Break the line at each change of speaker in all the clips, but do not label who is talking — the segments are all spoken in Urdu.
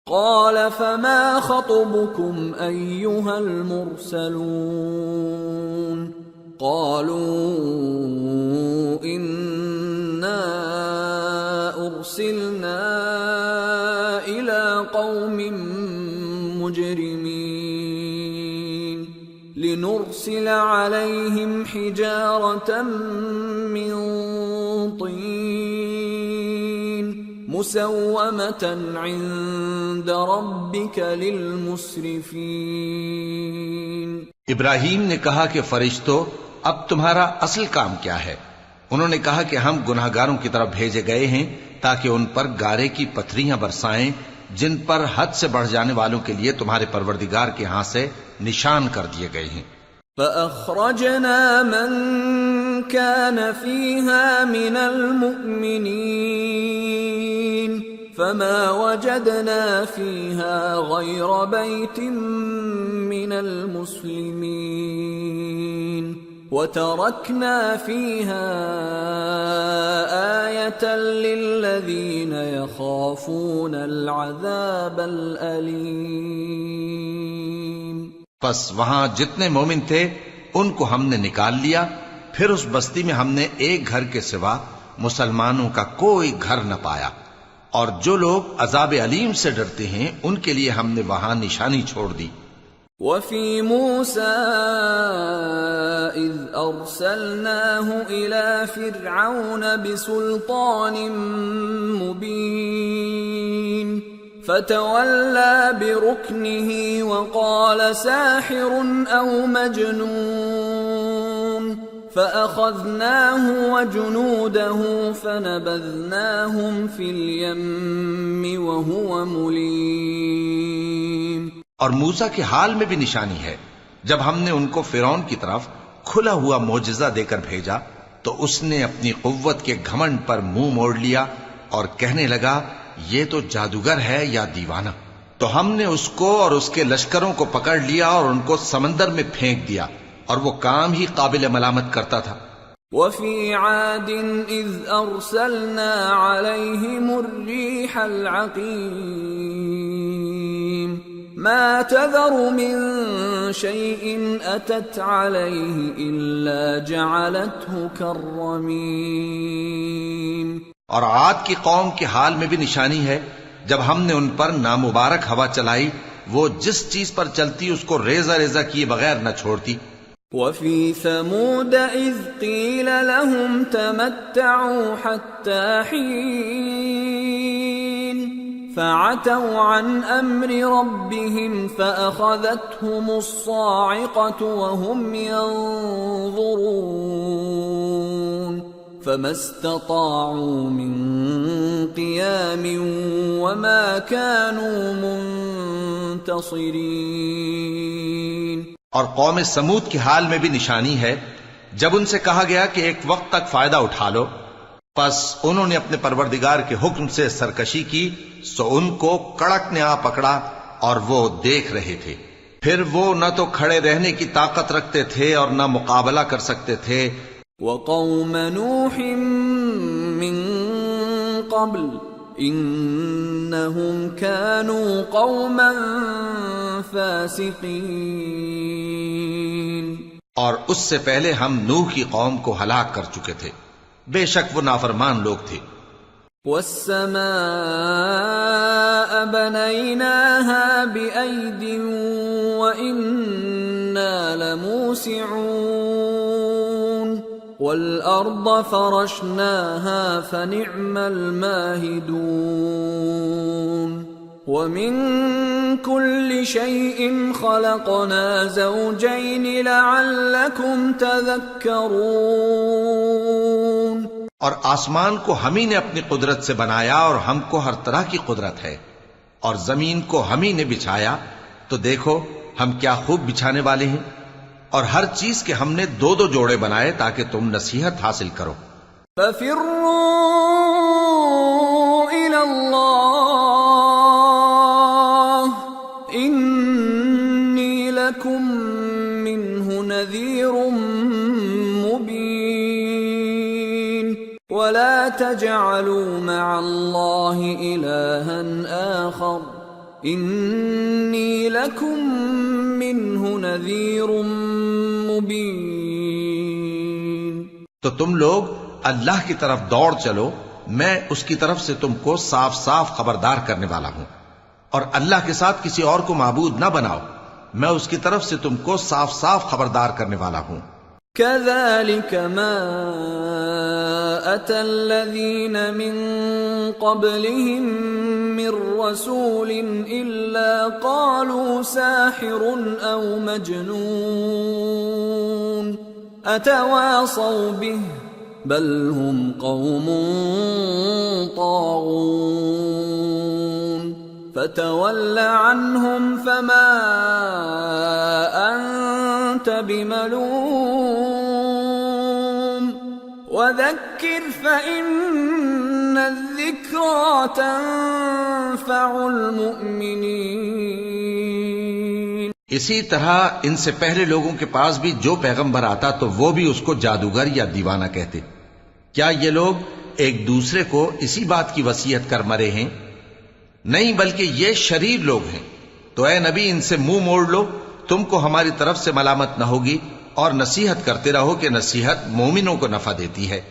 قال فما خطبكم أيها المرسلون قالوا إنا أرسلنا إلى قوم مجرمين لنرسل عليهم حجارة من طين مسومة عند ربك للمسرفين۔
ابراہیم نے کہا کہ فرشتوں، اب تمہارا اصل کام کیا ہے؟ انہوں نے کہا کہ ہم گناہگاروں کی طرف بھیجے گئے ہیں تاکہ ان پر گارے کی پتھریاں برسائیں جن پر حد سے بڑھ جانے والوں کے لیے تمہارے پروردگار کے ہاں سے نشان کر دیے گئے ہیں۔
فأخرجنا من كان فيها من المؤمنين فما وجدنا فيها غير بيت من المسلمين وتركنا فيها آية للذين يخافون العذاب الأليم۔
پس وہاں جتنے مومن تھے ان کو ہم نے نکال لیا، پھر اس بستی میں ہم نے ایک گھر کے سوا مسلمانوں کا کوئی گھر نہ پایا، اور جو لوگ عذاب علیم سے ڈرتے ہیں ان کے لیے ہم نے وہاں نشانی چھوڑ دی۔
وفي موسى إذ أرسلناه إلى فرعون بسلطان مبين فتولى بركنه وقال ساحر أو مجنون فأخذناه وجنوده فنبذناهم في اليم وهو مليم۔
اور موسیٰ کے حال میں بھی نشانی ہے، جب ہم نے ان کو فرعون کی طرف کھلا ہوا معجزہ دے کر بھیجا تو اس نے اپنی قوت کے گھمنڈ پر منہ موڑ لیا اور کہنے لگا یہ تو جادوگر ہے یا دیوانہ، تو ہم نے اس کو اور اس کے لشکروں کو پکڑ لیا اور ان کو سمندر میں پھینک دیا، اور وہ کام ہی قابل ملامت کرتا تھا۔
وفي عاد إذ أرسلنا عليهم الريح العقيم ما تذر من شيء أتت عليه إلا جعلته كالرميم۔
اور عاد کی قوم کے حال میں بھی نشانی ہے، جب ہم نے ان پر نامبارک ہوا چلائی، وہ جس چیز پر چلتی اس کو ریزہ ریزہ کیے بغیر نہ چھوڑتی۔
وفي ثمود إذ قيل لهم تمتعوا حتى حين فعتوا عن أمر ربهم فأخذتهم الصاعقة وهم ينظرون فما استطاعوا من قيام وما كانوا منتصرين۔
اور قوم سمود کے حال میں بھی نشانی ہے، جب ان سے کہا گیا کہ ایک وقت تک فائدہ اٹھا لو، پس انہوں نے اپنے پروردگار کے حکم سے سرکشی کی، سو ان کو کڑک نے آ پکڑا اور وہ دیکھ رہے تھے، پھر وہ نہ تو کھڑے رہنے کی طاقت رکھتے تھے اور نہ مقابلہ کر سکتے تھے۔
وقوم نوح من قبل انہم كانوا قوما فاسقین۔
اور اس سے پہلے ہم نوح کی قوم کو ہلاک کر چکے تھے، بے شک وہ نافرمان لوگ تھے۔
والسماء بنيناها بأيد وإنا لموسعون والأرض فرشناها فنعم الماهدون ومن كل شيء خلقنا زوجين لعلكم تذكرون۔
اور آسمان کو ہم ہی نے اپنی قدرت سے بنایا اور ہم کو ہر طرح کی قدرت ہے، اور زمین کو ہم ہی نے بچھایا، تو دیکھو ہم کیا خوب بچھانے والے ہیں، اور ہر چیز کے ہم نے دو دو جوڑے بنائے تاکہ تم نصیحت حاصل کرو۔
فَفِرُّوا إِلَى اللَّهِ إِنِّي لَكُمْ مِنْهُ نَذِيرٌ مُبِينٌ وَلَا تَجْعَلُوا مَعَ اللَّهِ إِلَٰهًا آخَرَ انی لکم منہ نذیر مبین.
تو تم لوگ اللہ کی طرف دوڑ چلو، میں اس کی طرف سے تم کو صاف صاف خبردار کرنے والا ہوں، اور اللہ کے ساتھ کسی اور کو معبود نہ بناؤ، میں اس کی طرف سے تم کو صاف صاف خبردار کرنے والا ہوں.
كذلك ما أتى الذين من قبلهم من رسول إلا قالوا ساحر أو مجنون أتواصوا به بل هم قوم طاغون فتول عنهم فما أنت بملوم وذكر فإن الذكرى تنفع المؤمنين.
اسی طرح ان سے پہلے لوگوں کے پاس بھی جو پیغمبر آتا تو وہ بھی اس کو جادوگر یا دیوانہ کہتے. کیا یہ لوگ ایک دوسرے کو اسی بات کی وصیت کر مرے ہیں؟ نہیں، بلکہ یہ شریر لوگ ہیں. تو اے نبی ان سے منہ موڑ لو، تم کو ہماری طرف سے ملامت نہ ہوگی، اور نصیحت کرتے رہو کہ نصیحت مومنوں کو نفع دیتی ہے.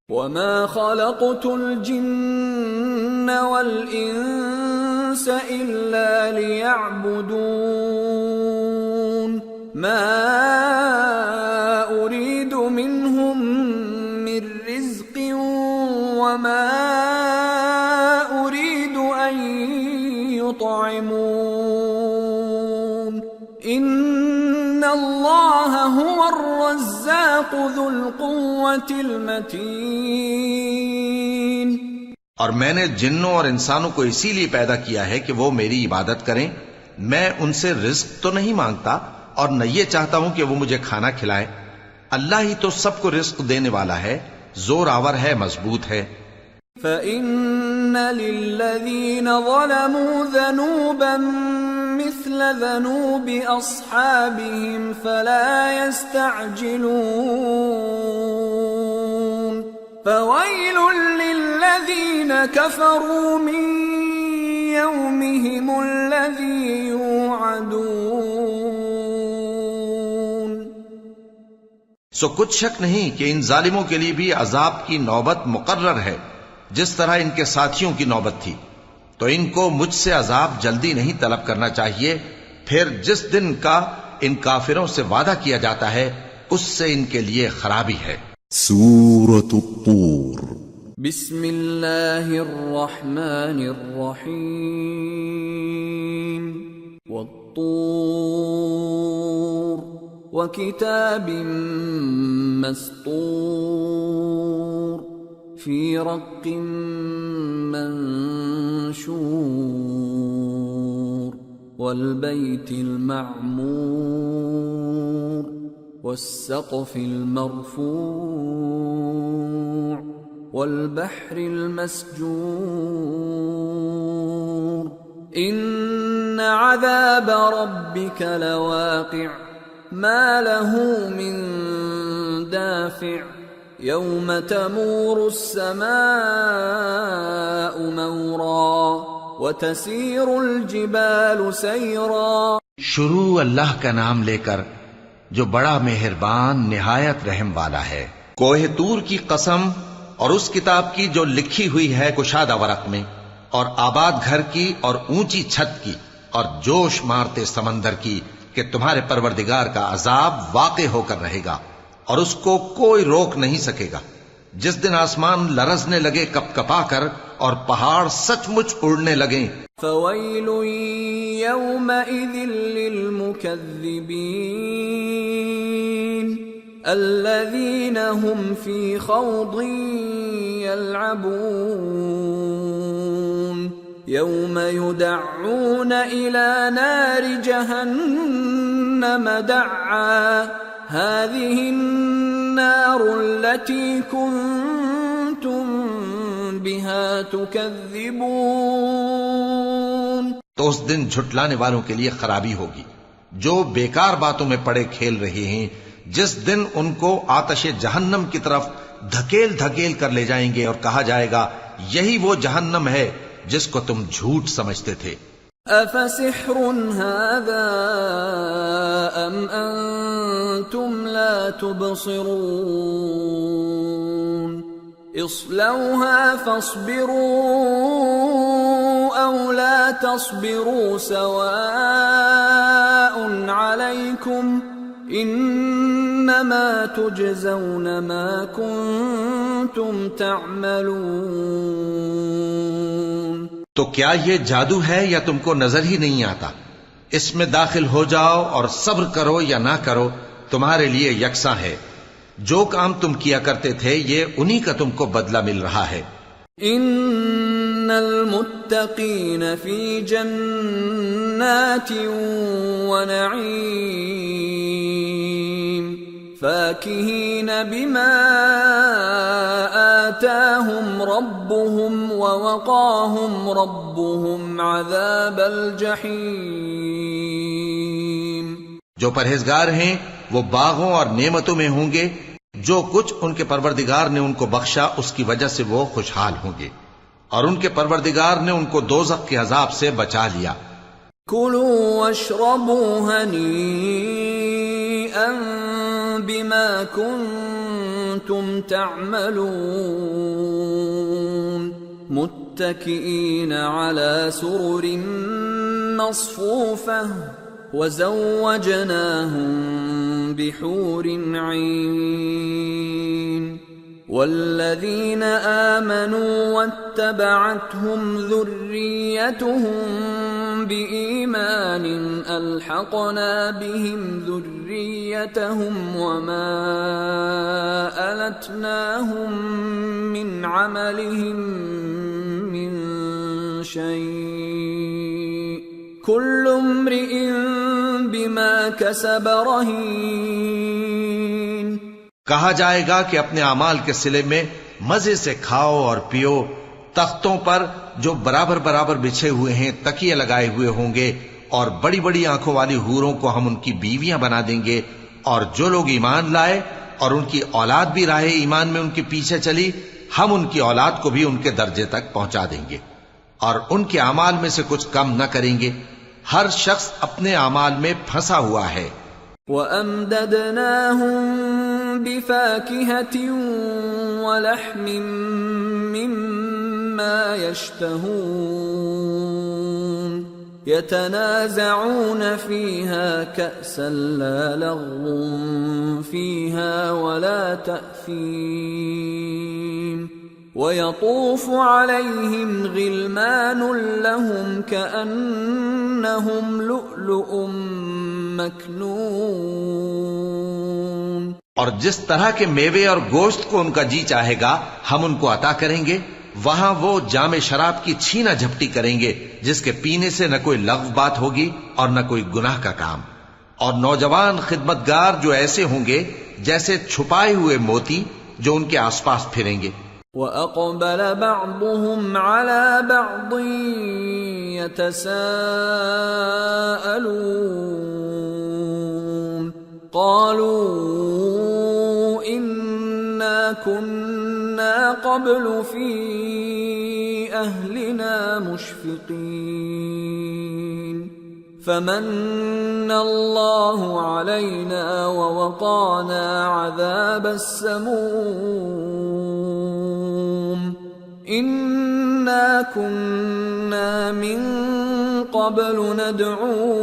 وما خلقت الجن والانس الا ليعبدون ما اريد منهم من رزق وما اريد ان يطعمون ان اللہ هو الرزاق ذو القوة المتین.
اور میں نے جنوں اور انسانوں کو اسی لیے پیدا کیا ہے کہ وہ میری عبادت کریں. میں ان سے رزق تو نہیں مانگتا اور نہ یہ چاہتا ہوں کہ وہ مجھے کھانا کھلائیں. اللہ ہی تو سب کو رزق دینے والا ہے، زور آور ہے، مضبوط ہے.
فَإِنَّ لِلَّذِينَ ظَلَمُوا ذَنُوبًا مثل ذنوب أصحابهم فلا يستعجلون فويل للذين كفروا من يومهم الذي يوعدون.
سو کچھ شک نہیں کہ ان ظالموں کے لیے بھی عذاب کی نوبت مقرر ہے، جس طرح ان کے ساتھیوں کی نوبت تھی. تو ان کو مجھ سے عذاب جلدی نہیں طلب کرنا چاہیے، پھر جس دن کا ان کافروں سے وعدہ کیا جاتا ہے اس سے ان کے لیے خرابی ہے.
سورة الطور.
بسم اللہ الرحمن الرحیم. والطور وکتاب مسطور فی رق منشور والبیت المعمور والسقف المرفوع والبحر المسجور ان عذاب ربك لواقع ما له من دافع يوم تمور السماء مورا وتسير الجبال سيرا.
شروع اللہ کا نام لے کر جو بڑا مہربان نہایت رحم والا ہے. کوہ طور کی قسم اور اس کتاب کی جو لکھی ہوئی ہے کشادہ ورق میں، اور آباد گھر کی اور اونچی چھت کی اور جوش مارتے سمندر کی کہ تمہارے پروردگار کا عذاب واقع ہو کر رہے گا اور اس کو کوئی روک نہیں سکے گا. جس دن آسمان لرزنے لگے کپ کپا کر اور پہاڑ سچ مچ اڑنے لگیں.
فویل یومئذ للمکذبین الذین هم فی خوض یلعبون یوم یدعون الى نار جہنم دعا هذه النار التي كنتم بها تكذبون.
تو اس دن جھٹلانے والوں کے لیے خرابی ہوگی جو بیکار باتوں میں پڑے کھیل رہے ہیں، جس دن ان کو آتش جہنم کی طرف دھکیل دھکیل کر لے جائیں گے اور کہا جائے گا یہی وہ جہنم ہے جس کو تم جھوٹ سمجھتے تھے.
أفسحر هذا أم أنتم لا تبصرون اصلوها فاصبروا أو لا تصبروا سواء عليكم انما تجزون ما کنتم تعملون۔
تو کیا یہ جادو ہے یا تم کو نظر ہی نہیں آتا؟ اس میں داخل ہو جاؤ اور صبر کرو یا نہ کرو تمہارے لیے یکساں ہے۔ جو کام تم کیا کرتے تھے یہ انہی کا تم کو بدلہ مل رہا ہے۔
ان المتقین فی جنات ونعیم فاکہین بما آتاہم ربهم ووقاہم ربهم عذاب الجحیم۔
جو پرہیزگار ہیں وہ باغوں اور نعمتوں میں ہوں گے، جو کچھ ان کے پروردگار نے ان کو بخشا اس کی وجہ سے وہ خوشحال ہوں گے، اور ان کے پروردگار نے ان کو دوزخ کے عذاب سے بچا لیا۔
کلوا واشربوا ہنیئا بما کنتم تعملون متکئین علی سرر مصفوفہ وزوجناهم بحور عین۔ والذین آمنوا واتبعتهم ذریتهم بإیمان الحقنا بهم ذریتهم وما ألتناهم من عملهم من شیء کل امرئ بما کسب رہین۔
کہا جائے گا کہ اپنے اعمال کے صلے میں مزے سے کھاؤ اور پیو، تختوں پر جو برابر برابر بچھے ہوئے ہیں تکیے لگائے ہوئے ہوں گے، اور بڑی بڑی آنکھوں والی حوروں کو ہم ان کی بیویاں بنا دیں گے، اور جو لوگ ایمان لائے اور ان کی اولاد بھی راہ ایمان میں ان کے پیچھے چلی، ہم ان کی اولاد کو بھی ان کے درجے تک پہنچا دیں گے، اور ان کے اعمال میں سے کچھ کم نہ کریں گے۔ ہر شخص اپنے اعمال میں پھنسا ہوا ہے۔
وَأَمْدَدْنَاهُمْ بِفَاكِهَةٍ وَلَحْمٍ مِّمَّا يَشْتَهُونَ يَتَنَازَعُونَ فِيهَا كَأْسًا لَّا لَغْوٌ فِيهَا وَلَا تَأْثِيمٌ وَيَطُوفُ عَلَيْهِمْ غِلْمَانٌ لَّهُمْ كَأَنَّهُمْ لُؤْلُؤٌ مَّكْنُونٌ۔
اور جس طرح کے میوے اور گوشت کو ان کا جی چاہے گا ہم ان کو عطا کریں گے، وہاں وہ جام شراب کی چھینا جھپٹی کریں گے جس کے پینے سے نہ کوئی لغو بات ہوگی اور نہ کوئی گناہ کا کام، اور نوجوان خدمتگار جو ایسے ہوں گے جیسے چھپائے ہوئے موتی جو ان کے آس پاس پھریں گے۔
وَأَقْبَلَ بَعْضُهُمْ عَلَى بَعْضٍ يَتَسَاءَلُونَ قَالُوا إِنَّا كُنَّا قَبْلُ فِي أَهْلِنَا مُشْفِقِينَ فَمَنَّ اللَّهُ عَلَيْنَا وَوَقَانَا عَذَابَ السَّمُومِ إِنَّا كُنَّا مِن قَبْلُ نَدْعُوهُ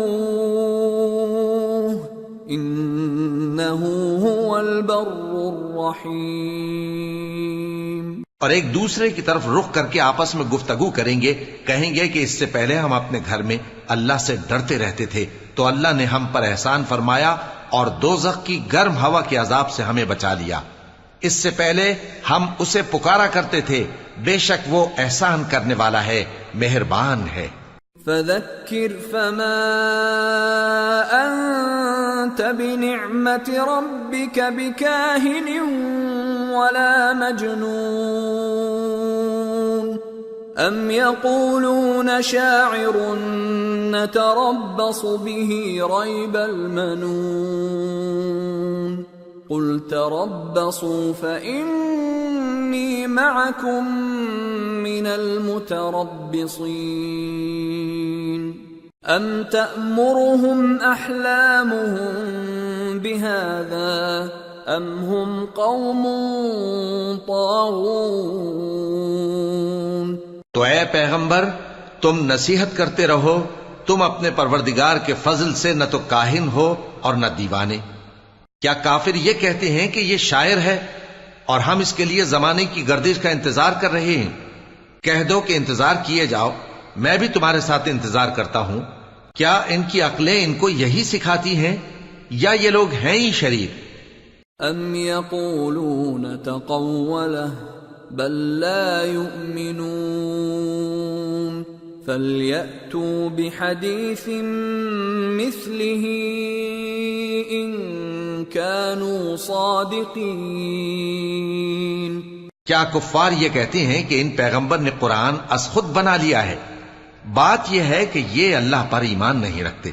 إِنَّهُ هُوَ الْبَرُّ الرَّحِيمُ۔
اور ایک دوسرے کی طرف رخ کر کے آپس میں گفتگو کریں گے، کہیں گے کہ اس سے پہلے ہم اپنے گھر میں اللہ سے ڈرتے رہتے تھے تو اللہ نے ہم پر احسان فرمایا اور دوزخ کی گرم ہوا کے عذاب سے ہمیں بچا لیا۔ اس سے پہلے ہم اسے پکارا کرتے تھے، بے شک وہ احسان کرنے والا ہے، مہربان ہے۔
فَذَكِّرْ فَمَا أَنْتَ بِنِعْمَةِ رَبِّكَ بِكَاهِنٍ وَلَا مَجْنُونٍ أَمْ يَقُولُونَ شَاعِرٌ نَتَرَبَّصُ بِهِ رَيْبَ الْمَنُونِ قُلْ تَرَبَّصُوا فَإِنِّي مَعَكُمْ مِنَ الْمُتَرَبِّصِينَ ام تأمرهم احلامهم بهذا ام هم قوم طاغون.
تو اے پیغمبر تم نصیحت کرتے رہو، تم اپنے پروردگار کے فضل سے نہ تو کاہن ہو اور نہ دیوانے. کیا کافر یہ کہتے ہیں کہ یہ شاعر ہے اور ہم اس کے لیے زمانے کی گردش کا انتظار کر رہے ہیں؟ کہہ دو کہ انتظار کیے جاؤ، میں بھی تمہارے ساتھ انتظار کرتا ہوں. کیا ان کی عقلیں ان کو یہی سکھاتی ہیں یا یہ لوگ ہیں ہی شریر؟
ام یقولون تقولہ بل لا یؤمنون فَلْيَأْتُوا بِحَدِيثٍ مِثْلِهِ إِن كَانُوا صَادِقِينَ.
کیا کفار یہ کہتے ہیں کہ ان پیغمبر نے قرآن از خود بنا لیا ہے؟ بات یہ ہے کہ یہ اللہ پر ایمان نہیں رکھتے.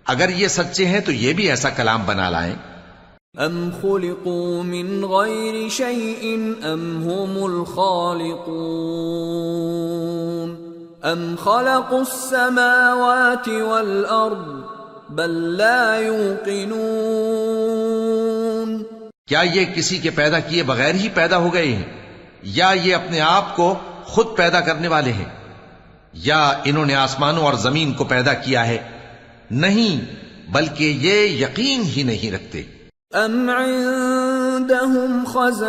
اگر یہ سچے ہیں تو یہ بھی ایسا کلام بنا لائیں.
ام خلقوا من غیر شیء ام هم الخالقون ام خلقوا السماوات والارض بل لا يوقنون.
کیا یہ کسی کے پیدا کیے بغیر ہی پیدا ہو گئے ہیں یا یہ اپنے آپ کو خود پیدا کرنے والے ہیں؟ یا انہوں نے آسمانوں اور زمین کو پیدا کیا ہے؟ نہیں، بلکہ یہ یقین ہی نہیں رکھتے.
ام عندهم خزائن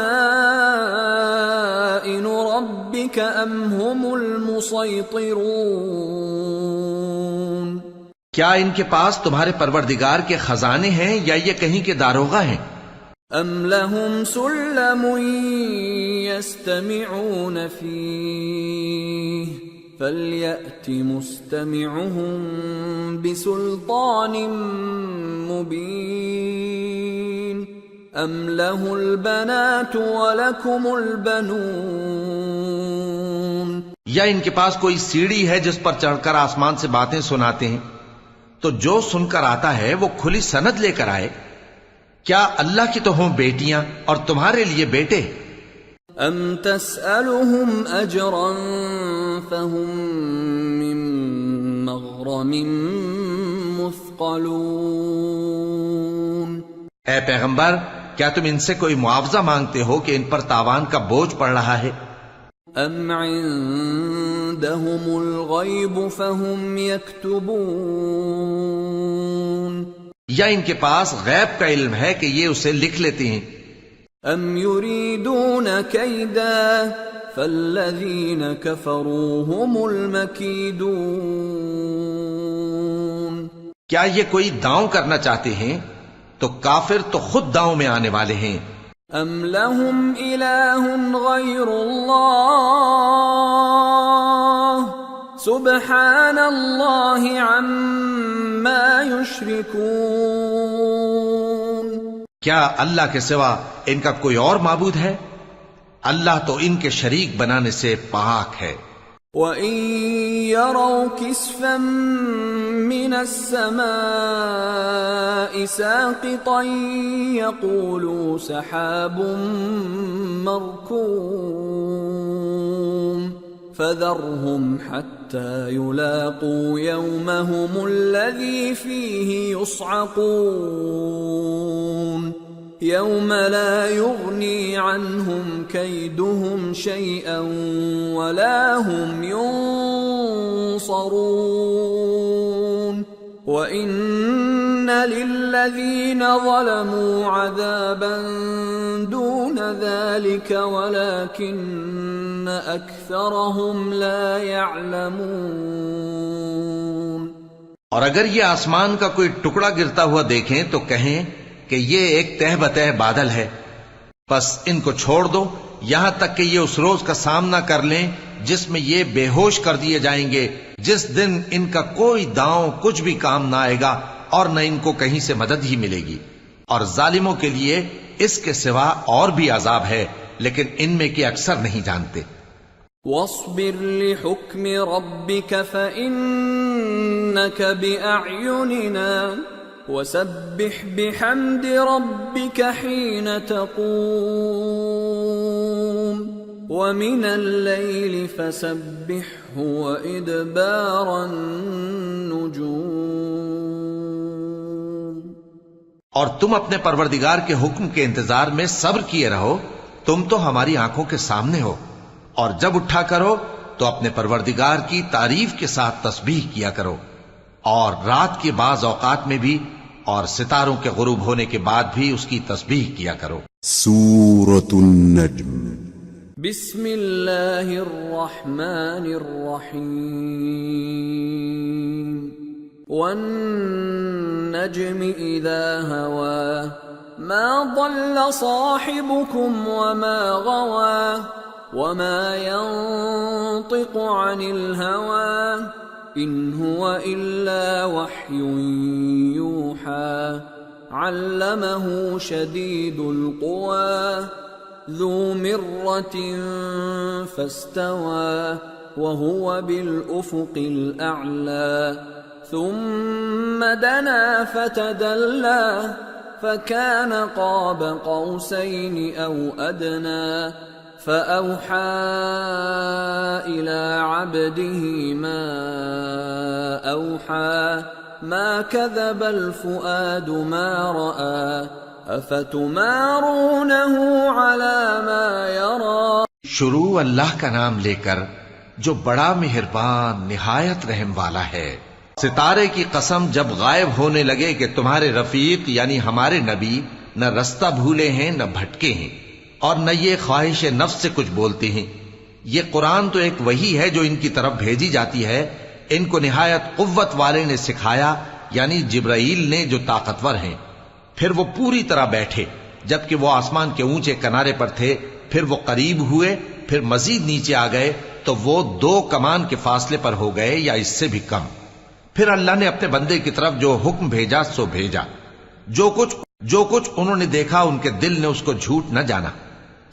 ربك ام هم المسيطرون.
کیا ان کے پاس تمہارے پروردگار کے خزانے ہیں یا یہ کہیں کے داروغہ ہیں؟
ام لهم سلم يستمعون فيه فليأت مستمعهم بسلطان مبين ام له البنات ولكم البنون.
یا ان کے پاس کوئی سیڑھی ہے جس پر چڑھ کر آسمان سے باتیں سناتے ہیں؟ تو جو سن کر آتا ہے وہ کھلی سند لے کر آئے. کیا اللہ کی تو ہوں بیٹیاں اور تمہارے لیے بیٹے؟
ام تسألهم اجرا فهم من مغرم مثقلون.
اے پیغمبر کیا تم ان سے کوئی معاوضہ مانگتے ہو کہ ان پر تاوان کا بوجھ پڑ رہا ہے؟
ام عندهم الغیب فهم یکتبون.
یا ان کے پاس غیب کا علم ہے کہ یہ اسے لکھ لیتے ہیں؟
ام یریدون کیدا فالذین کفروا هم المکیدون.
کیا یہ کوئی داؤں کرنا چاہتے ہیں؟ تو کافر تو خود داؤں میں آنے والے ہیں.
ام لهم الہ غیر اللہ سبحان اللہ عما یشرکون.
کیا اللہ کے سوا ان کا کوئی اور معبود ہے؟ اللہ تو ان کے شریک بنانے سے پاک ہے.
وَإِن يَرَوْا كِسْفًا مِّنَ السَّمَاءِ سَاقِطًا يَقُولُوا سَحَابٌ مَّرْكُومٌ فَذَرْهُمْ حَتَّى يُلَاقُوا يَوْمَهُمُ الَّذِي فِيهِ يُصْعَقُونَ يَوْمَ لَا يُغْنِي عَنْهُمْ كَيْدُهُمْ شَيْئًا وَلَا هُمْ يُنصَرُونَ. وَإِنَّ لِلَّذِينَ ظَلَمُوا عَذَابًا دُونَ ذَلِكَ وَلَكِنَّ أَكْثَرَهُمْ لَا يَعْلَمُونَ.
اور اگر یہ آسمان کا کوئی ٹکڑا گرتا ہوا دیکھیں تو کہیں کہ یہ ایک تہ بتہ بادل ہے، پس ان کو چھوڑ دو یہاں تک کہ یہ اس روز کا سامنا کر لیں جس میں یہ بے ہوش کر دیے جائیں گے، جس دن ان کا کوئی داؤں کچھ بھی کام نہ آئے گا اور نہ ان کو کہیں سے مدد ہی ملے گی. اور ظالموں کے لیے اس کے سوا اور بھی عذاب ہے، لیکن ان میں کے اکثر نہیں جانتے.
وَاصْبِرْ لِحُكْمِ رَبِّكَ فَإِنَّكَ بِأَعْيُنِنَا وَسَبِّحْ بِحَمْدِ رَبِّكَ حِينَ تَقُومُ ومن الليل فسبحه وإدبار النجوم.
اور تم اپنے پروردگار کے حکم کے انتظار میں صبر کیے رہو، تم تو ہماری آنکھوں کے سامنے ہو، اور جب اٹھا کرو تو اپنے پروردگار کی تعریف کے ساتھ تسبیح کیا کرو، اور رات کے بعض اوقات میں بھی اور ستاروں کے غروب ہونے کے بعد بھی اس کی تسبیح کیا کرو.
سورة النجم.
بسم اللہ الرحمن الرحیم. والنجم اذا هوى ما ضل صاحبكم وما غوى وما ينطق عن الهوى ان هو الا وحي يوحى علمه شديد القوى ذو مرة فاستوى وهو بالأفق الأعلى ثم دنا فتدلى فكان قاب قوسين أو أدنى فأوحى إلى عبده ما أوحى ما كذب الفؤاد ما رأى افتمارونه على ما يرى.
شروع اللہ کا نام لے کر جو بڑا مہربان نہایت رحم والا ہے. ستارے کی قسم جب غائب ہونے لگے کہ تمہارے رفیق یعنی ہمارے نبی نہ رستہ بھولے ہیں نہ بھٹکے ہیں اور نہ یہ خواہش نفس سے کچھ بولتے ہیں. یہ قرآن تو ایک وحی ہے جو ان کی طرف بھیجی جاتی ہے. ان کو نہایت قوت والے نے سکھایا یعنی جبرائیل نے جو طاقتور ہیں. پھر وہ پوری طرح بیٹھے جبکہ وہ آسمان کے اونچے کنارے پر تھے، پھر وہ قریب ہوئے، پھر مزید نیچے آ گئے تو وہ 2 کمان کے فاصلے پر ہو گئے یا اس سے بھی کم. پھر اللہ نے اپنے بندے کی طرف جو حکم بھیجا سو بھیجا. جو کچھ انہوں نے دیکھا ان کے دل نے اس کو جھوٹ نہ جانا.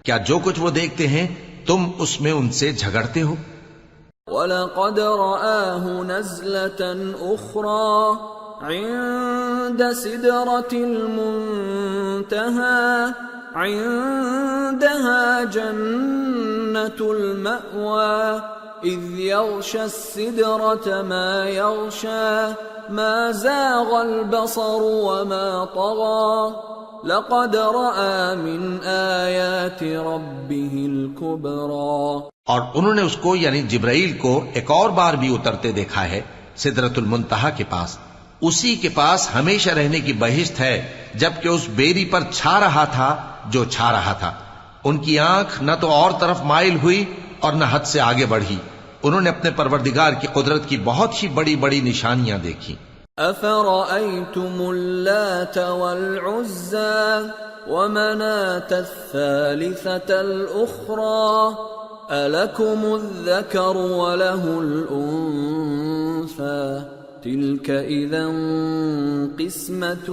کیا جو کچھ وہ دیکھتے ہیں تم اس میں ان سے جھگڑتے ہو؟
وَلَقَدْ رَآهُ نَزْلَةً أُخْرَى عند سدرة المنتهى عندها جنة المأوى إذ يغشى السدرة ما يغشى ما زاغ البصر وما طغى لقد رأى من آيات ربه الكبرى.
اور انہوں نے اس کو یعنی جبرائیل کو ایک اور بار بھی اترتے دیکھا ہے سدرۃ المنتہا کے پاس. اسی کے پاس ہمیشہ رہنے کی بہشت ہے جبکہ اس بیری پر چھا رہا تھا جو چھا رہا تھا. ان کی آنکھ نہ تو اور طرف مائل ہوئی اور نہ حد سے آگے بڑھی. انہوں نے اپنے پروردگار کی قدرت کی بہت ہی بڑی بڑی نشانیاں دیکھی.
أفرأيتم اللات والعزى ومناة الثالثة الأخرى ألكم الذكر وله الأنثى تلك إذا قسمة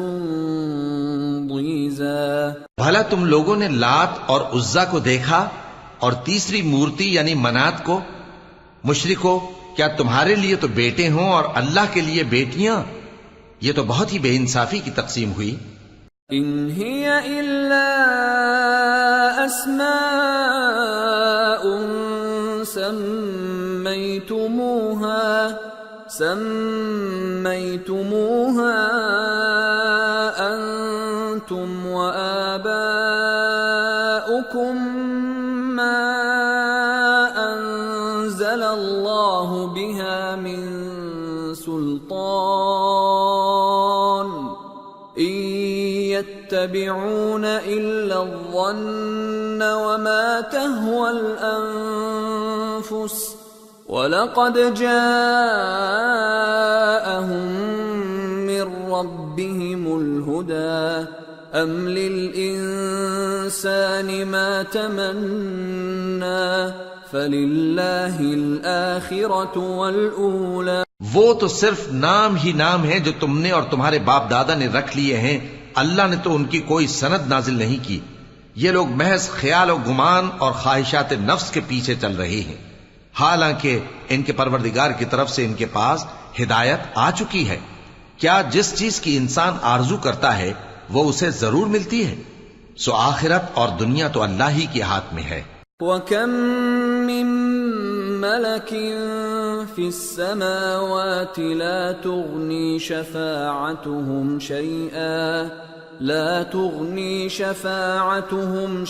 ضيزى.
بھلا تم لوگوں نے لات اور عزا کو دیکھا اور تیسری مورتی یعنی منات کو؟ مشرکو، کیا تمہارے لیے تو بیٹے ہوں اور اللہ کے لیے بیٹیاں؟ یہ تو بہت ہی بے انصافی کی تقسیم ہوئی.
ان هي الا اسماء سميتموها انتم وآباؤكم ما انزل الله بها من سلطان ان يتبعون الا الظن وما تهوى الانفس وَلَقَدْ جَاءَهُم مِّن رَّبِّهِمُ الْهُدَىٰ أَمْ لِلْإِنسَانِ مَا تَمَنَّىٰ فَلِلَّهِ الْآخِرَةُ وَالْأُولَىٰ.
وہ تو صرف نام ہی نام ہیں جو تم نے اور تمہارے باپ دادا نے رکھ لیے ہیں. اللہ نے تو ان کی کوئی سند نازل نہیں کی. یہ لوگ محض خیال و گمان اور خواہشات نفس کے پیچھے چل رہے ہیں، حالانکہ ان کے پروردگار کی طرف سے ان کے پاس ہدایت آ چکی ہے. کیا جس چیز کی انسان آرزو کرتا ہے وہ اسے ضرور ملتی ہے؟ سو آخرت اور دنیا تو اللہ ہی کے ہاتھ میں ہے.
وَكَم مِّن مَّلَكٍ فِي السَّمَاوَاتِ لَا تُغْنِي شَفَاعَتُهُمْ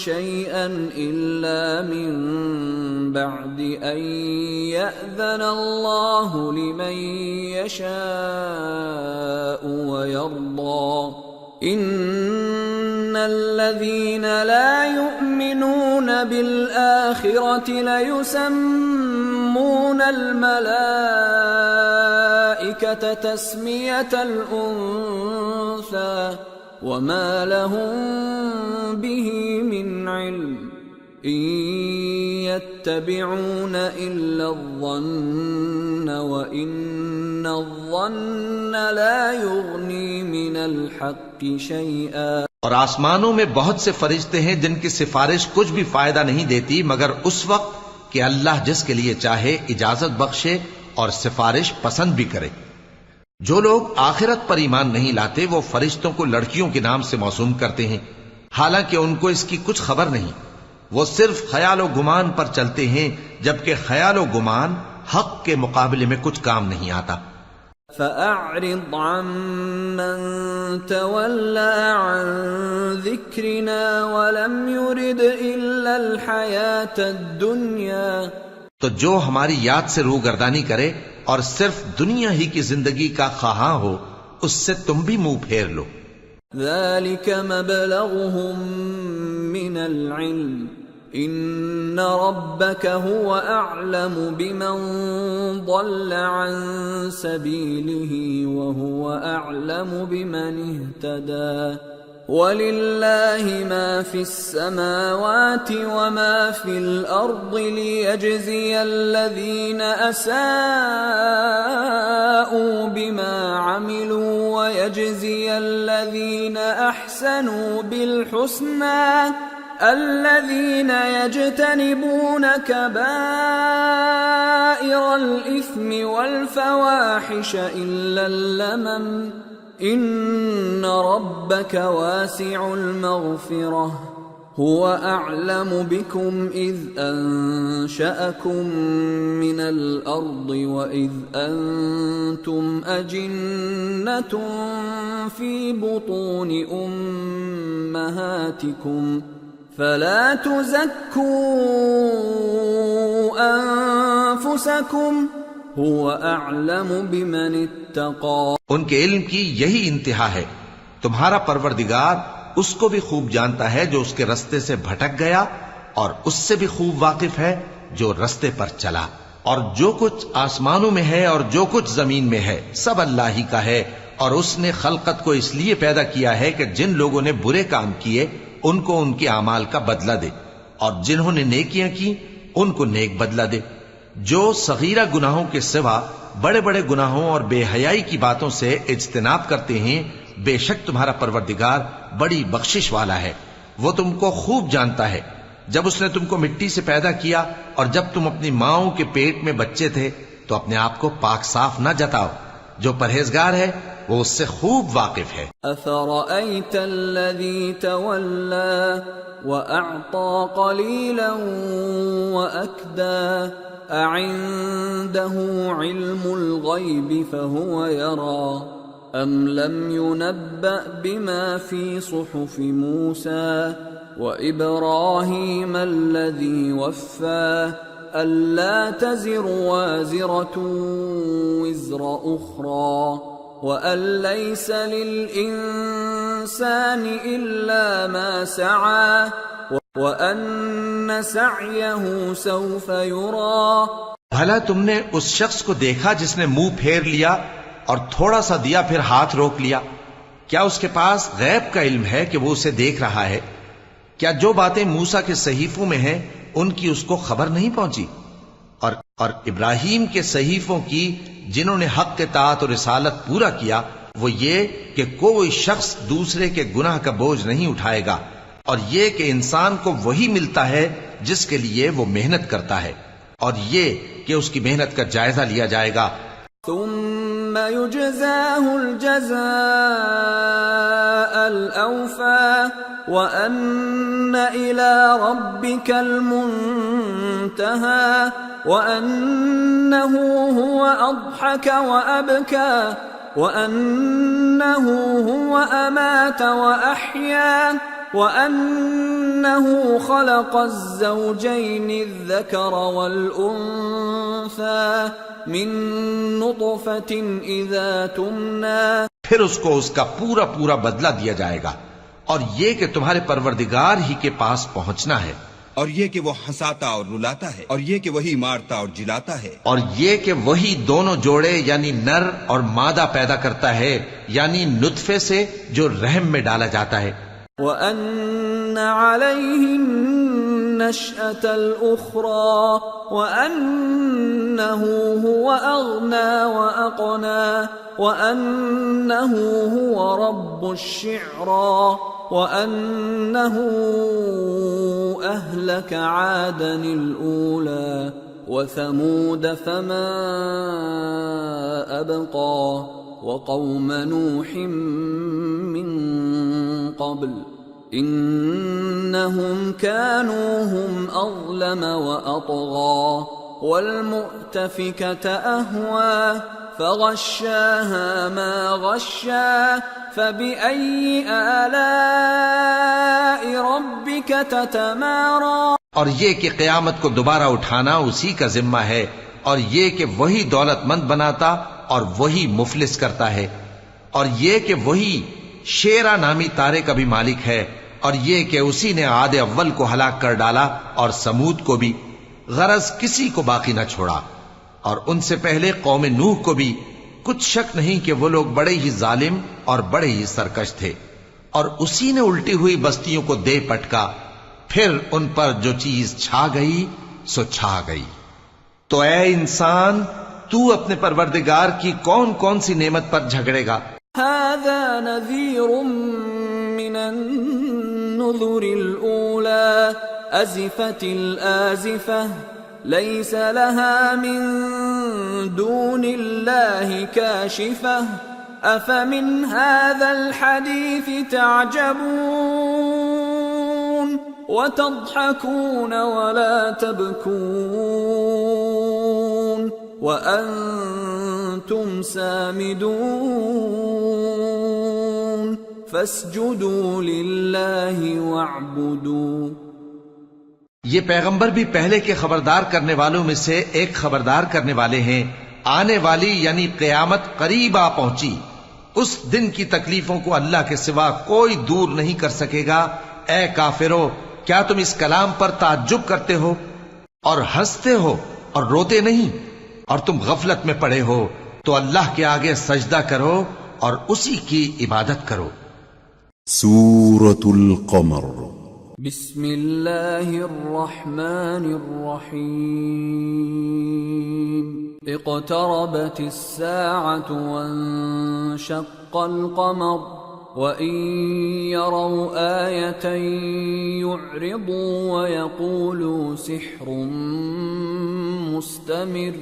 شَيْئًا إِلَّا مِن بَعْدِ أَن يَأْذَنَ اللَّهُ لِمَن يَشَاءُ وَيَرْضَىٰ إِنَّ الَّذِينَ لَا يُؤْمِنُونَ بِالْآخِرَةِ لَيُسَمُّونَ الْمَلَائِكَةَ تَسْمِيَةَ الْأُنثَىٰ وَمَا لَهُم بِهِ مِنْ عِلْمٍ إِن يَتَّبِعُونَ إِلَّا الظَّنَّ وَإِنَّ الظَّنَّ لَا يُغْنِي مِنَ الْحَقِّ شَيْئًا۔
اور آسمانوں میں بہت سے فرشتے ہیں جن کی سفارش کچھ بھی فائدہ نہیں دیتی مگر اس وقت کہ اللہ جس کے لیے چاہے اجازت بخشے اور سفارش پسند بھی کرے۔ جو لوگ آخرت پر ایمان نہیں لاتے وہ فرشتوں کو لڑکیوں کے نام سے موسوم کرتے ہیں، حالانکہ ان کو اس کی کچھ خبر نہیں۔ وہ صرف خیال و گمان پر چلتے ہیں، جبکہ خیال و گمان حق کے مقابلے میں کچھ کام نہیں آتا۔
فَأَعْرِضْ عَمَّن تَوَلَّىٰ عَن ذِكْرِنَا وَلَمْ يُرِدْ إِلَّا الْحَيَاةَ الدُّنْيَا۔
تو جو ہماری یاد سے روگردانی کرے اور صرف دنیا ہی کی زندگی کا خواہاں ہو، اس سے تم بھی منہ پھیر لو۔
ذَلِكَ مَبْلَغُهُم مِّنَ الْعِلْمِ إِنَّ رَبَّكَ هُوَ أَعْلَمُ بِمَن ضَلَّ عَن سَبِيلِهِ وَهُوَ أَعْلَمُ بِمَنِ اهْتَدَىٰ وَلِلَّهِ مَا فِي السَّمَاوَاتِ وَمَا فِي الْأَرْضِ لِيَجْزِيَ الَّذِينَ أَسَاءُوا بِمَا عَمِلُوا وَيَجْزِيَ الَّذِينَ أَحْسَنُوا بِالْحُسْنَىٰ الَّذِينَ يَجْتَنِبُونَ كَبَائِرَ الْإِثْمِ وَالْفَوَاحِشَ إِلَّا اللَّمَمَ إِنَّ رَبَّكَ وَاسِعُ الْمَغْفِرَةِ هُوَ أَعْلَمُ بِكُمْ إِذْ أَنشَأَكُم مِّنَ الْأَرْضِ وَإِذْ أَنتُمْ أَجِنَّةٌ فِي بُطُونِ أُمَّهَاتِكُمْ فَلَا تُزَكُّوا أَنفُسَكُمْ هُوَ أَعْلَمُ بِمَنِ اتَّقَىٰ۔
ان کے علم کی یہی انتہا ہے، تمہارا پروردگار اس کو بھی خوب جانتا ہے جو اس کے رستے سے بھٹک گیا، اور اس سے بھی خوب واقف ہے جو رستے پر چلا۔ اور جو کچھ آسمانوں میں ہے اور جو کچھ زمین میں ہے سب اللہ ہی کا ہے، اور اس نے خلقت کو اس لیے پیدا کیا ہے کہ جن لوگوں نے برے کام کیے ان کو ان کے اعمال کا بدلہ دے، اور جنہوں نے نیکیاں کی ان کو نیک بدلہ دے۔ جو صغیرہ گناہوں کے سوا بڑے بڑے گناہوں اور بے حیائی کی باتوں سے اجتناب کرتے ہیں، بے شک تمہارا پروردگار بڑی بخشش والا ہے، وہ تم کو خوب جانتا ہے۔ جب اس نے تم کو مٹی سے پیدا کیا اور جب تم اپنی ماؤں کے پیٹ میں بچے تھے تو اپنے آپ کو پاک صاف نہ جتاؤ، جو پرہیزگار ہے وہ اس سے خوب واقف ہے۔
أَفَرَأَيْتَ الَّذِي تَوَلَّىٰ وَأَعْطَىٰ قَلِيلًا وَأَكْدَىٰ أَعِندَهُ عِلْمُ الْغَيْبِ فَهُوَ يَرَىٰ أَمْ لَمْ يُنَبَّأْ بِمَا فِي صُحُفِ مُوسَىٰ وَإِبْرَاهِيمَ الَّذِي وَفَّىٰ أَلَّا تَزِرُ وَازِرَةٌ وِزْرَ أُخْرَىٰ وَأَن لَّيْسَ لِلْإِنسَانِ إِلَّا مَا سَعَىٰ وَأَنَّ سَعْيَهُ سَوْفَ يُرَىٰ۔
بھلا تم نے اس شخص کو دیکھا جس نے منہ پھیر لیا اور تھوڑا سا دیا پھر ہاتھ روک لیا؟ کیا اس کے پاس غیب کا علم ہے کہ وہ اسے دیکھ رہا ہے؟ کیا جو باتیں موسیٰ کے صحیفوں میں ہیں ان کی اس کو خبر نہیں پہنچی؟ اور ابراہیم کے صحیفوں کی جنہوں نے حق اطاعت اور رسالت پورا کیا، وہ یہ کہ کوئی شخص دوسرے کے گناہ کا بوجھ نہیں اٹھائے گا، اور یہ کہ انسان کو وہی ملتا ہے جس کے لیے وہ محنت کرتا ہے، اور یہ کہ اس کی محنت کا جائزہ لیا جائے گا۔
ثم يجزاه الجزاء الأوفى وأن إلى ربك المنتهى وأنه هو أضحك وأبكى وأنه هو أمات وأحيا وأنه خلق الزوجين الذكر والأنثى من نطفة إذا تمنى.
پھر اس کو اس کا پورا پورا بدلہ دیا جائے گا، اور یہ کہ تمہارے پروردگار ہی کے پاس پہنچنا ہے،
اور یہ کہ وہ ہنساتا اور رلاتا ہے، اور یہ کہ وہی مارتا اور جلاتا ہے،
اور یہ کہ وہی دونوں جوڑے یعنی نر اور مادہ پیدا کرتا ہے، یعنی نطفے سے جو رحم میں ڈالا جاتا ہے.
وَأَنَّ عَلَيْهِ النَّشْأَةَ الْأُخْرَى وَأَنَّهُ هُوَ أَغْنَى وَأَقْنَى وَأَنَّهُ هُوَ رَبُّ الشِّعْرَى وَأَنَّهُ أَهْلَكَ عَادًا الْأُولَى وَثَمُودَ فَمَا أَبْقَى وَقَوْمَ نُوحٍ مِّن قَبْلُ إِنَّهُمْ كَانُوا هُمْ أَظْلَمَ وَأَطْغَى وَالْمُؤْتَفِكَةَ أَهْوَى فَغَشَّاهَا مَا غَشَّى فَبِأَيِّ آلَاءِ رَبِّكَ تَتَمَارَى.
اور یہ کہ قیامت کو دوبارہ اٹھانا اسی کا ذمہ ہے، اور یہ کہ وہی دولت مند بناتا اور وہی مفلس کرتا ہے، اور یہ کہ وہی شیرا نامی تارے کا بھی مالک ہے، اور یہ کہ اسی نے عاد اول کو ہلاک کر ڈالا اور سمود کو بھی، غرض کسی کو باقی نہ چھوڑا، اور ان سے پہلے قوم نوح کو بھی. کچھ شک نہیں کہ وہ لوگ بڑے ہی ظالم اور بڑے ہی سرکش تھے، اور اسی نے الٹی ہوئی بستیوں کو دے پٹکا، پھر ان پر جو چیز چھا گئی سو چھا گئی. تو اے انسان، تو اپنے پروردگار کی کون کون سی نعمت پر جھگڑے گا؟
هذا نذير من النذر الأولى أزفت الآزفة ليس لها من دون الله كاشفة أفمن هذا الحديث تعجبون وتضحكون ولا تبكون وأنتم سامدون فاسجدوا لله واعبدوا.
یہ پیغمبر بھی پہلے کے خبردار کرنے والوں میں سے ایک خبردار کرنے والے ہیں. آنے والی یعنی قیامت قریب آ پہنچی، اس دن کی تکلیفوں کو اللہ کے سوا کوئی دور نہیں کر سکے گا. اے کافرو، کیا تم اس کلام پر تعجب کرتے ہو اور ہنستے ہو اور روتے نہیں؟ اور تم غفلت میں پڑے ہو تو اللہ کے آگے سجدہ کرو اور اسی کی عبادت کرو.
سورة القمر.
بسم اللہ الرحمن الرحیم. اقتربت الساعة وانشق القمر وَإِن يَرَوْا آيَةً يُعْرِضُوا وَيَقُولُوا سِحْرٌ مُسْتَمِرٌّ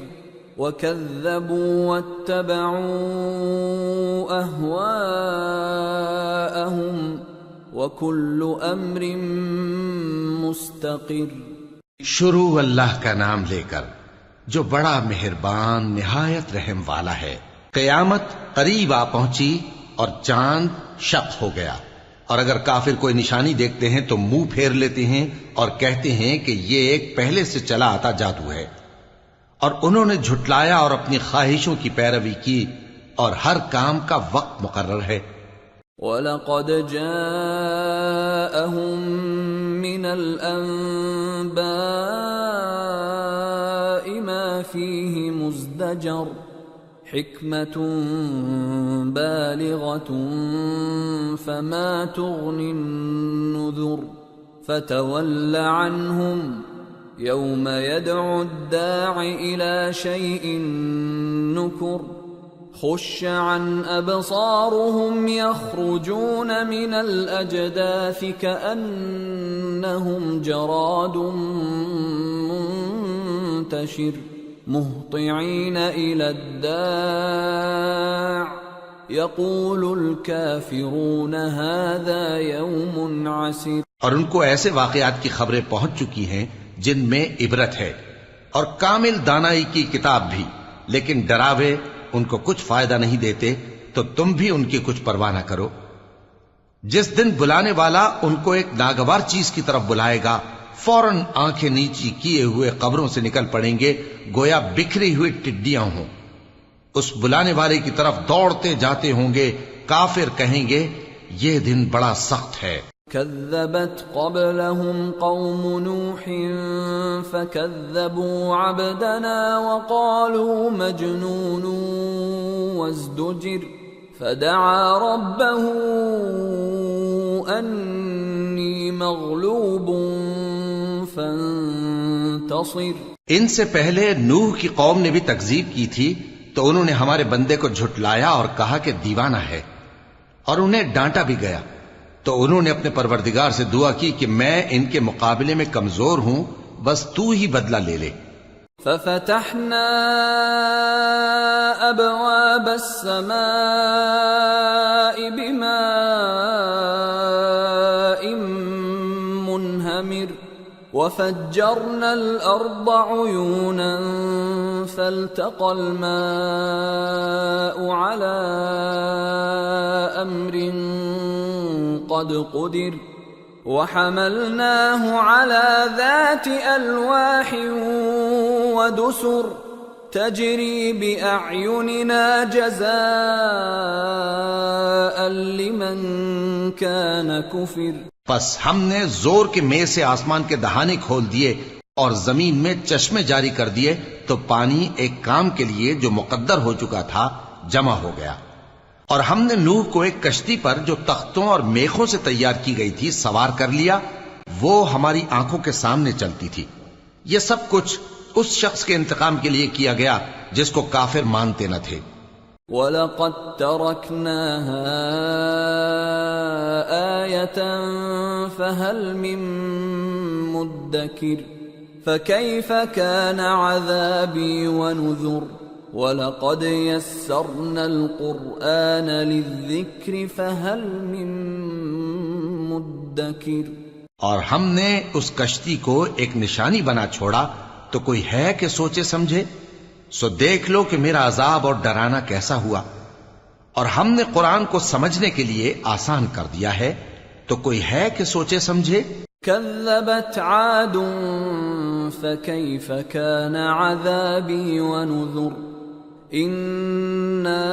وَكَذَّبُوا وَاتَّبَعُوا أَهْوَاءَهُمْ وَكُلُّ أَمْرٍ مُسْتَقِرٌّ.
شروع اللہ کا نام لے کر جو بڑا مہربان نہایت رحم والا ہے. قیامت قریب آ پہنچی اور چاند شق ہو گیا، اور اگر کافر کوئی نشانی دیکھتے ہیں تو منہ پھیر لیتے ہیں اور کہتے ہیں کہ یہ ایک پہلے سے چلا آتا جادو ہے، اور انہوں نے جھٹلایا اور اپنی خواہشوں کی پیروی کی، اور ہر کام کا وقت مقرر ہے.
وَلَقَدْ جَاءَهُم مِّنَ الْأَنبَاءِ مَا فِيهِ مُزْدَجَرٌ حِكْمَةٌ بَالِغَةٌ فَمَا تُغْنِ النُّذُرُ فَتَوَلَّ عَنْهُمْ يَوْمَ يَدْعُ الدَّاعِ إِلَى شَيْءٍ نُكُرٍ خُشَّ عَنْ أَبْصَارُهُمْ يَخْرُجُونَ مِنَ الْأَجْدَاثِ كَأَنَّهُمْ جَرَادٌ مُنْتَشِرٌ مُهْطِعِينَ إِلَى الدَّاعِ يقول الكافرون هذا يوم عسير.
اور ان کو ایسے واقعات کی خبریں پہنچ چکی ہیں جن میں عبرت ہے اور کامل دانائی کی کتاب بھی، لیکن ڈراوے ان کو کچھ فائدہ نہیں دیتے، تو تم بھی ان کی کچھ پرواہ نہ کرو. جس دن بلانے والا ان کو ایک ناگوار چیز کی طرف بلائے گا، فوراً آنکھیں نیچی کیے ہوئے قبروں سے نکل پڑیں گے گویا بکھری ہوئی ٹڈیاں ہوں. اس بلانے والے کی طرف دوڑتے جاتے ہوں گے. کافر کہیں گے یہ دن بڑا سخت ہے.
كذبت قبلهم قوم نوح فكذبوا عبدنا وقالوا مجنون وازدجر فدعا ربه أني مغلوب فانتصر.
ان سے پہلے نوح کی قوم نے بھی تکذیب کی تھی تو انہوں نے ہمارے بندے کو جھٹلایا اور کہا کہ دیوانہ ہے، اور انہیں ڈانٹا بھی گیا. تو انہوں نے اپنے پروردگار سے دعا کی کہ میں ان کے مقابلے میں کمزور ہوں، بس تو ہی بدلہ لے لے.
ففتحنا ابواب السماء بماء منهمر وفجرنا الارض عيونا فالتقى الماء على امر قد قدر وحملناه على ذات ألواح ودسر تجري بأعيننا جزاء لمن كان كفر.
پس ہم نے زور کے مے سے آسمان کے دہانے کھول دیے اور زمین میں چشمے جاری کر دیے، تو پانی ایک کام کے لیے جو مقدر ہو چکا تھا جمع ہو گیا. اور ہم نے نوح کو ایک کشتی پر جو تختوں اور میخوں سے تیار کی گئی تھی سوار کر لیا، وہ ہماری آنکھوں کے سامنے چلتی تھی. یہ سب کچھ اس شخص کے انتقام کے لیے کیا گیا جس کو کافر مانتے نہ تھے.
وَلَقَدْ تَرَكْنَاهَا آيَةً فَهَلْ مِن مُدَّكِرٍ فَكَيْفَ كَانَ عَذَابِي وَنُذُرِ. وَلَقَدْ يَسَّرْنَا الْقُرْآنَ لِلذِّكْرِ فَهَلْ مِن مُدَّكِرٍ.
اور ہم نے اس کشتی کو ایک نشانی بنا چھوڑا، تو کوئی ہے کہ سوچے سمجھے؟ سو دیکھ لو کہ میرا عذاب اور ڈرانا کیسا ہوا. اور ہم نے قرآن کو سمجھنے کے لیے آسان کر دیا ہے، تو کوئی ہے کہ سوچے سمجھے؟
كذبت عاد فكيف كان عذابي ونذر. إنا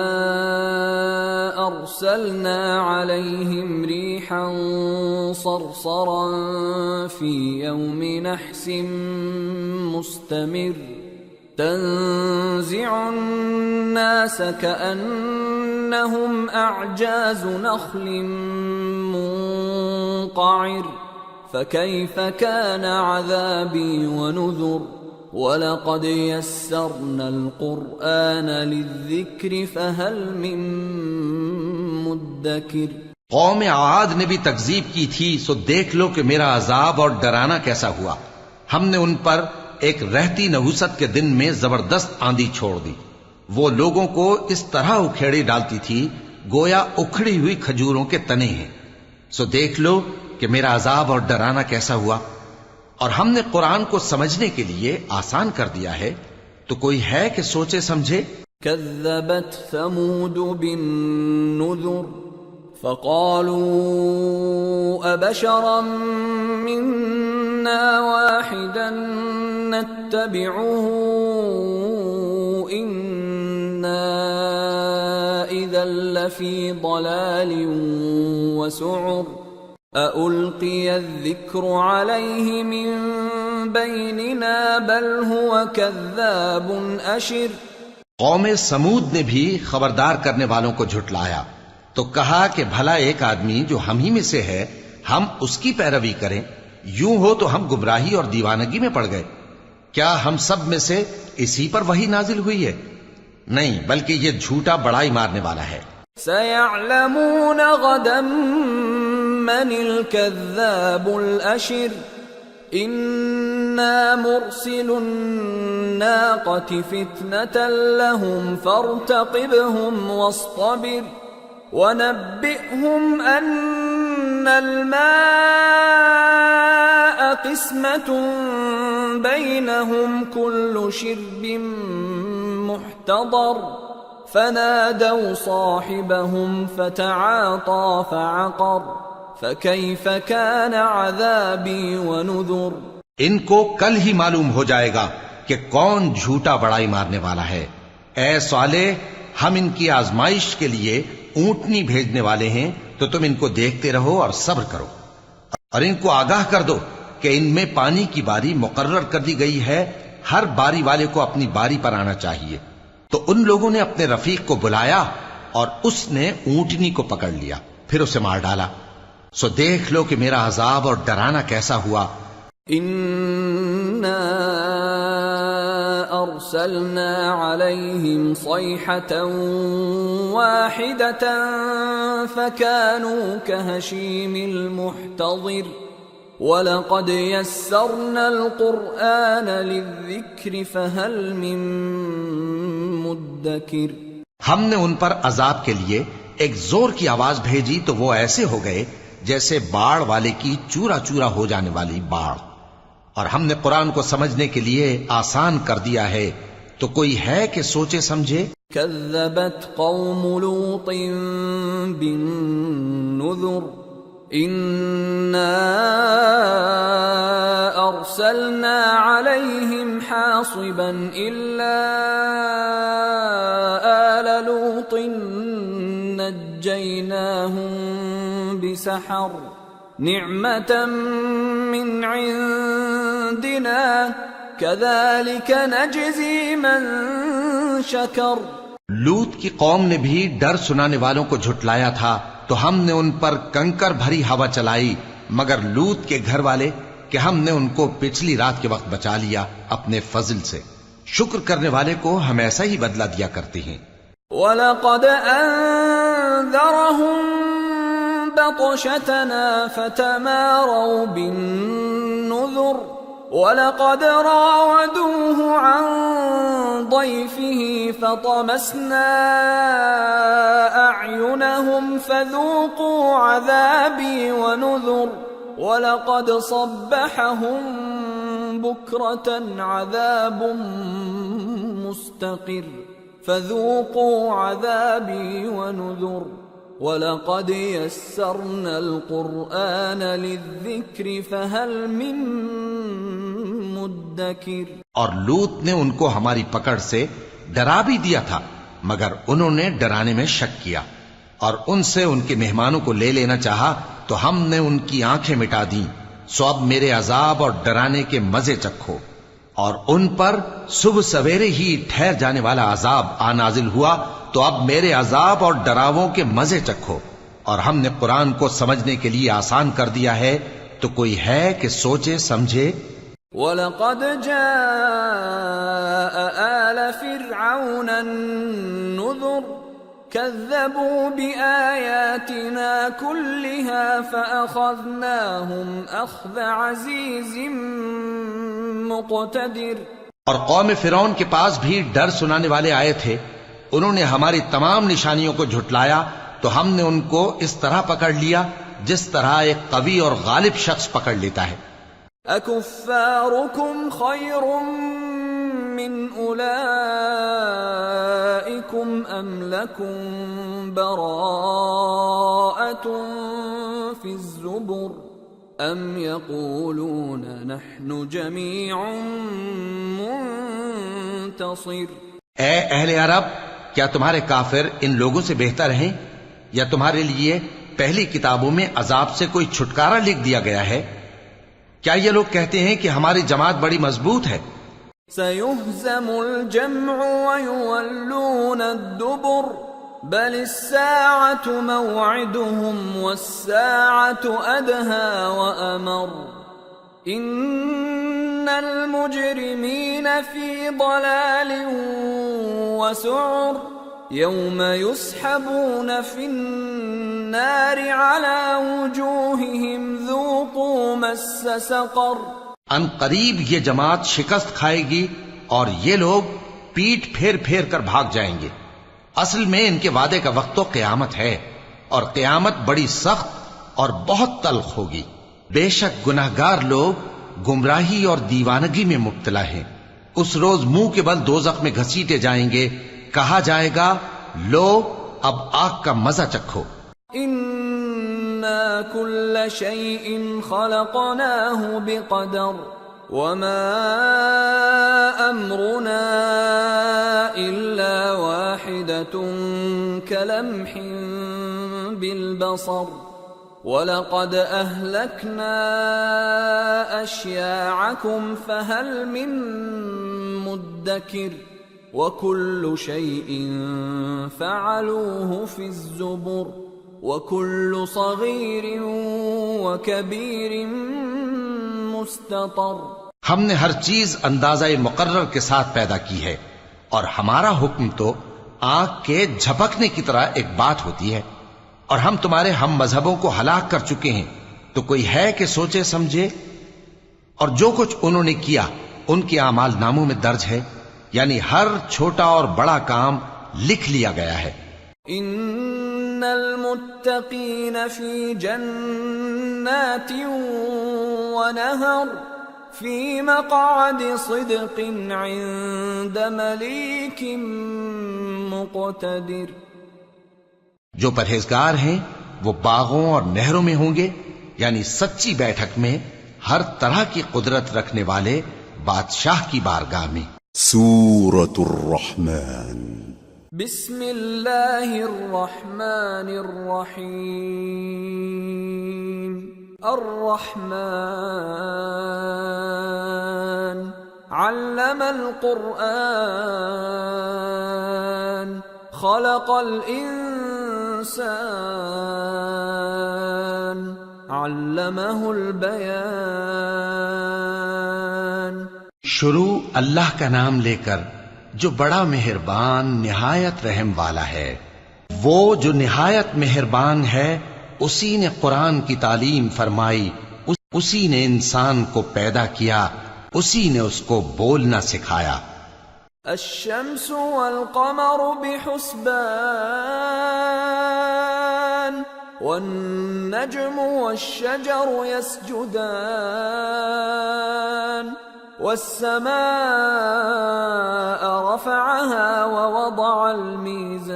أرسلنا عليهم ريحا صرصرا في يوم نحس مستمر تنزع الناس كأنهم أعجاز نخل منقعر. فكيف كان عذابي ونذر. وَلَقَدْ يَسَّرْنَا الْقُرْآنَ لِلذِّكْرِ فَهَلْ مِن مُدَّكِرٍ.
قوم عاد نے بھی تکذیب کی تھی، سو دیکھ لو کہ میرا عذاب اور ڈرانا کیسا ہوا. ہم نے ان پر ایک رہتی نحوست کے دن میں زبردست آندھی چھوڑ دی. وہ لوگوں کو اس طرح اکھیڑی ڈالتی تھی گویا اکھڑی ہوئی کھجوروں کے تنے ہیں. سو دیکھ لو کہ میرا عذاب اور ڈرانا کیسا ہوا. اور ہم نے قرآن کو سمجھنے کے لیے آسان کر دیا ہے، تو کوئی ہے کہ سوچے سمجھے؟
كذبت ثمود بالنذر فقالوا أبشرا منا واحدا نتبعه إنا إذا لفي ضلال وسعر. أَأُلْقِيَ الذِّكْرُ عَلَيْهِ مِن بَيْنِنَا بَلْ هُوَ كَذَّابٌ أَشِرٌ.
قوم سمود نے بھی خبردار کرنے والوں کو جھٹلایا، تو کہا کہ بھلا ایک آدمی جو ہم ہی میں سے ہے ہم اس کی پیروی کریں؟ یوں ہو تو ہم گمراہی اور دیوانگی میں پڑ گئے. کیا ہم سب میں سے اسی پر وحی نازل ہوئی ہے؟ نہیں، بلکہ یہ جھوٹا بڑائی مارنے والا ہے.
سَيَعْلَمُونَ غَدًا من الكذاب الأشر. إنا مرسل الناقة فتنة لهم فارتقبهم واصطبر وَنَبِّئْهُمْ أَنَّ الْمَاءَ قِسْمَةٌ بَيْنَهُمْ كُلُّ شِرْبٍ مُحْتَضَرٌ فَنَادَوْا صَاحِبَهُمْ فَتَعَاطَى فَعَقَرَ فَكَيْفَ كَانَ عَذَابِي وَنُذُرِ۔
ان کو کل ہی معلوم ہو جائے گا کہ کون جھوٹا بڑائی مارنے والا ہے۔ اے صالح، ہم ان کی آزمائش کے لیے اونٹنی بھیجنے والے ہیں، تو تم ان کو دیکھتے رہو اور صبر کرو، اور ان کو آگاہ کر دو کہ ان میں پانی کی باری مقرر کر دی گئی ہے، ہر باری والے کو اپنی باری پر آنا چاہیے۔ تو ان لوگوں نے اپنے رفیق کو بلایا اور اس نے اونٹنی کو پکڑ لیا، پھر اسے مار ڈالا۔ سو دیکھ لو کہ میرا عذاب اور ڈرانا کیسا ہوا۔
إِنَّا أَرْسَلْنَا عَلَيْهِمْ صَيْحَةً وَاحِدَةً فَكَانُوا كَهَشِيمِ الْمُحْتَظِرِ وَلَقَدْ يَسَّرْنَا الْقُرْآنَ لِلذِّكْرِ فَهَلْ مِن مُدَّكِرٍ۔
ہم نے ان پر عذاب کے لیے ایک زور کی آواز بھیجی تو وہ ایسے ہو گئے جیسے باڑ والے کی چورا چورا ہو جانے والی باڑ، اور ہم نے قرآن کو سمجھنے کے لیے آسان کر دیا ہے، تو کوئی ہے کہ سوچے سمجھے؟
كذبت قوم لوط بالنذر إنا أرسلنا عليهم حاصبا إلا آل لوط نجيناهم بسحر نعمة من عندنا كذلك نجزي من شكر۔
لوط کی قوم نے بھی ڈر سنانے والوں کو جھٹلایا تھا، تو ہم نے ان پر کنکر بھری ہوا چلائی، مگر لوط کے گھر والے کہ ہم نے ان کو پچھلی رات کے وقت بچا لیا اپنے فضل سے۔ شکر کرنے والے کو ہم ایسا ہی بدلہ دیا کرتے ہیں۔
وَلَقَدْ أَنذَرَهُم بَطْشَتَنَا فَتَمَارَوْا بِالنُّذُرِ وَلَقَدْ رَاوَدُوهُ عَن ضَيْفِهِ فَطَمَسْنَا أَعْيُنَهُمْ فَذُوقُوا عَذَابِي وَنُذُرِ وَلَقَدْ صَبَّحَهُم بُكْرَةً عَذَابٌ مُسْتَقِرٌ فَذُوقُوا عَذَابِي وَنُذُرِ وَلَقَدْ يَسَّرْنَا الْقُرْآنَ لِلذِّكْرِ فَهَلْ مِن مُدَّكِرٍ۔
اور لوط نے ان کو ہماری پکڑ سے ڈرا بھی دیا تھا، مگر انہوں نے ڈرانے میں شک کیا، اور ان سے ان کے مہمانوں کو لے لینا چاہا تو ہم نے ان کی آنکھیں مٹا دیں۔ سو اب میرے عذاب اور ڈرانے کے مزے چکھو۔ اور ان پر صبح سویرے ہی ٹھہر جانے والا عذاب آ نازل ہوا، تو اب میرے عذاب اور ڈراووں کے مزے چکھو۔ اور ہم نے قرآن کو سمجھنے کے لیے آسان کر دیا ہے، تو کوئی ہے کہ سوچے سمجھے؟
وَلَقَدْ جَاءَ آلَ فِرْعَوْنَ النُّذُرُ كَذَّبُوا بِآيَاتِنَا كُلِّهَا فَأَخَذْنَاهُمْ أَخْذَ عَزِيزٍ مُقْتَدِرٍ۔
اور قوم فرعون کے پاس بھی ڈر سنانے والے آئے تھے، انہوں نے ہماری تمام نشانیوں کو جھٹلایا، تو ہم نے ان کو اس طرح پکڑ لیا جس طرح ایک قوی اور غالب شخص پکڑ لیتا ہے۔
أَكُفَّارُكُمْ خَيْرٌ مِّنْ أُولَئِكُمْ أَمْ لَكُمْ بَرَاءَةٌ فِي الزُّبُرِ أَمْ يَقُولُونَ نَحْنُ جَمِيعٌ مُنْتَصِرٌ۔
اے اہل عرب، کیا تمہارے کافر ان لوگوں سے بہتر ہیں، یا تمہارے لیے پہلی کتابوں میں عذاب سے کوئی چھٹکارا لکھ دیا گیا ہے؟ کیا یہ لوگ کہتے ہیں کہ ہماری جماعت بڑی مضبوط ہے؟
سَيُهْزَمُ الْجَمْعُ وَيُوَلُّونَ الدُّبُرَ بَلِ السَّاعَةُ مَوْعِدُهُمْ وَالسَّاعَةُ أَدْهَى وَأَمَرُّ إِنَّ الْمُجْرِمِينَ فِي ضَلَالٍ وَسُعُرٍ يَوْمَ يُسْحَبُونَ فِي النَّارِ عَلَى وُجُوهِهِمْ ذُوقُوا مَسَّ سَقَرَ۔
ان قریب یہ جماعت شکست کھائے گی اور یہ لوگ پیٹ پھیر پھیر کر بھاگ جائیں گے۔ اصل میں ان کے وعدے کا وقت تو قیامت ہے، اور قیامت بڑی سخت اور بہت تلخ ہوگی. بے شک گناہگار لوگ گمراہی اور دیوانگی میں مبتلا ہیں. اس روز منہ کے بل دوزخ میں گھسیٹے جائیں گے. کہا جائے گا لو اب آگ کا مزہ چکھو.
اِنَّا كُلَّ شَيْءٍ خَلَقْنَاهُ بِقَدَرٍ وَمَا أَمْرُنَا إِلَّا وَاحِدَةٌ كَلَمْحٍ بِالْبَصَرِ وَلَقَدْ أَهْلَكْنَا أَشْيَاعَكُمْ فَهَلْ مِن مُدَّكِرٍ وَكُلُّ شَيْءٍ فَعَلُوهُ فِي الزُّبُرِ وَكُلُّ صَغِيرٍ وَكَبِيرٍ مُسْتَطَرٍ.
ہم نے ہر چیز اندازہ مقرر کے ساتھ پیدا کی ہے، اور ہمارا حکم تو آنکھ کے جھپکنے کی طرح ایک بات ہوتی ہے. اور ہم تمہارے ہم مذہبوں کو ہلاک کر چکے ہیں، تو کوئی ہے کہ سوچے سمجھے؟ اور جو کچھ انہوں نے کیا ان کے اعمال ناموں میں درج ہے، یعنی ہر چھوٹا اور بڑا کام لکھ لیا گیا ہے.
ان المتقین فی جنات ونہر فی مقعد صدق عند ملیک مقتدر.
جو پرہیزگار ہیں وہ باغوں اور نہروں میں ہوں گے، یعنی سچی بیٹھک میں ہر طرح کی قدرت رکھنے والے بادشاہ کی بارگاہ میں.
سورة الرحمن.
بسم اللہ الرحمن الرحیم. الرحمن علم القرآن خلق الانسان علمہ البیان.
شروع اللہ کا نام لے کر جو بڑا مہربان نہایت رحم والا ہے. وہ جو نہایت مہربان ہے اسی نے قرآن کی تعلیم فرمائی، اسی نے انسان کو پیدا کیا، اسی نے اس کو بولنا سکھایا.
الشمس والقمر بحسبان والنجم والشجر يسجدان والسماء رفعها ووضع الميزان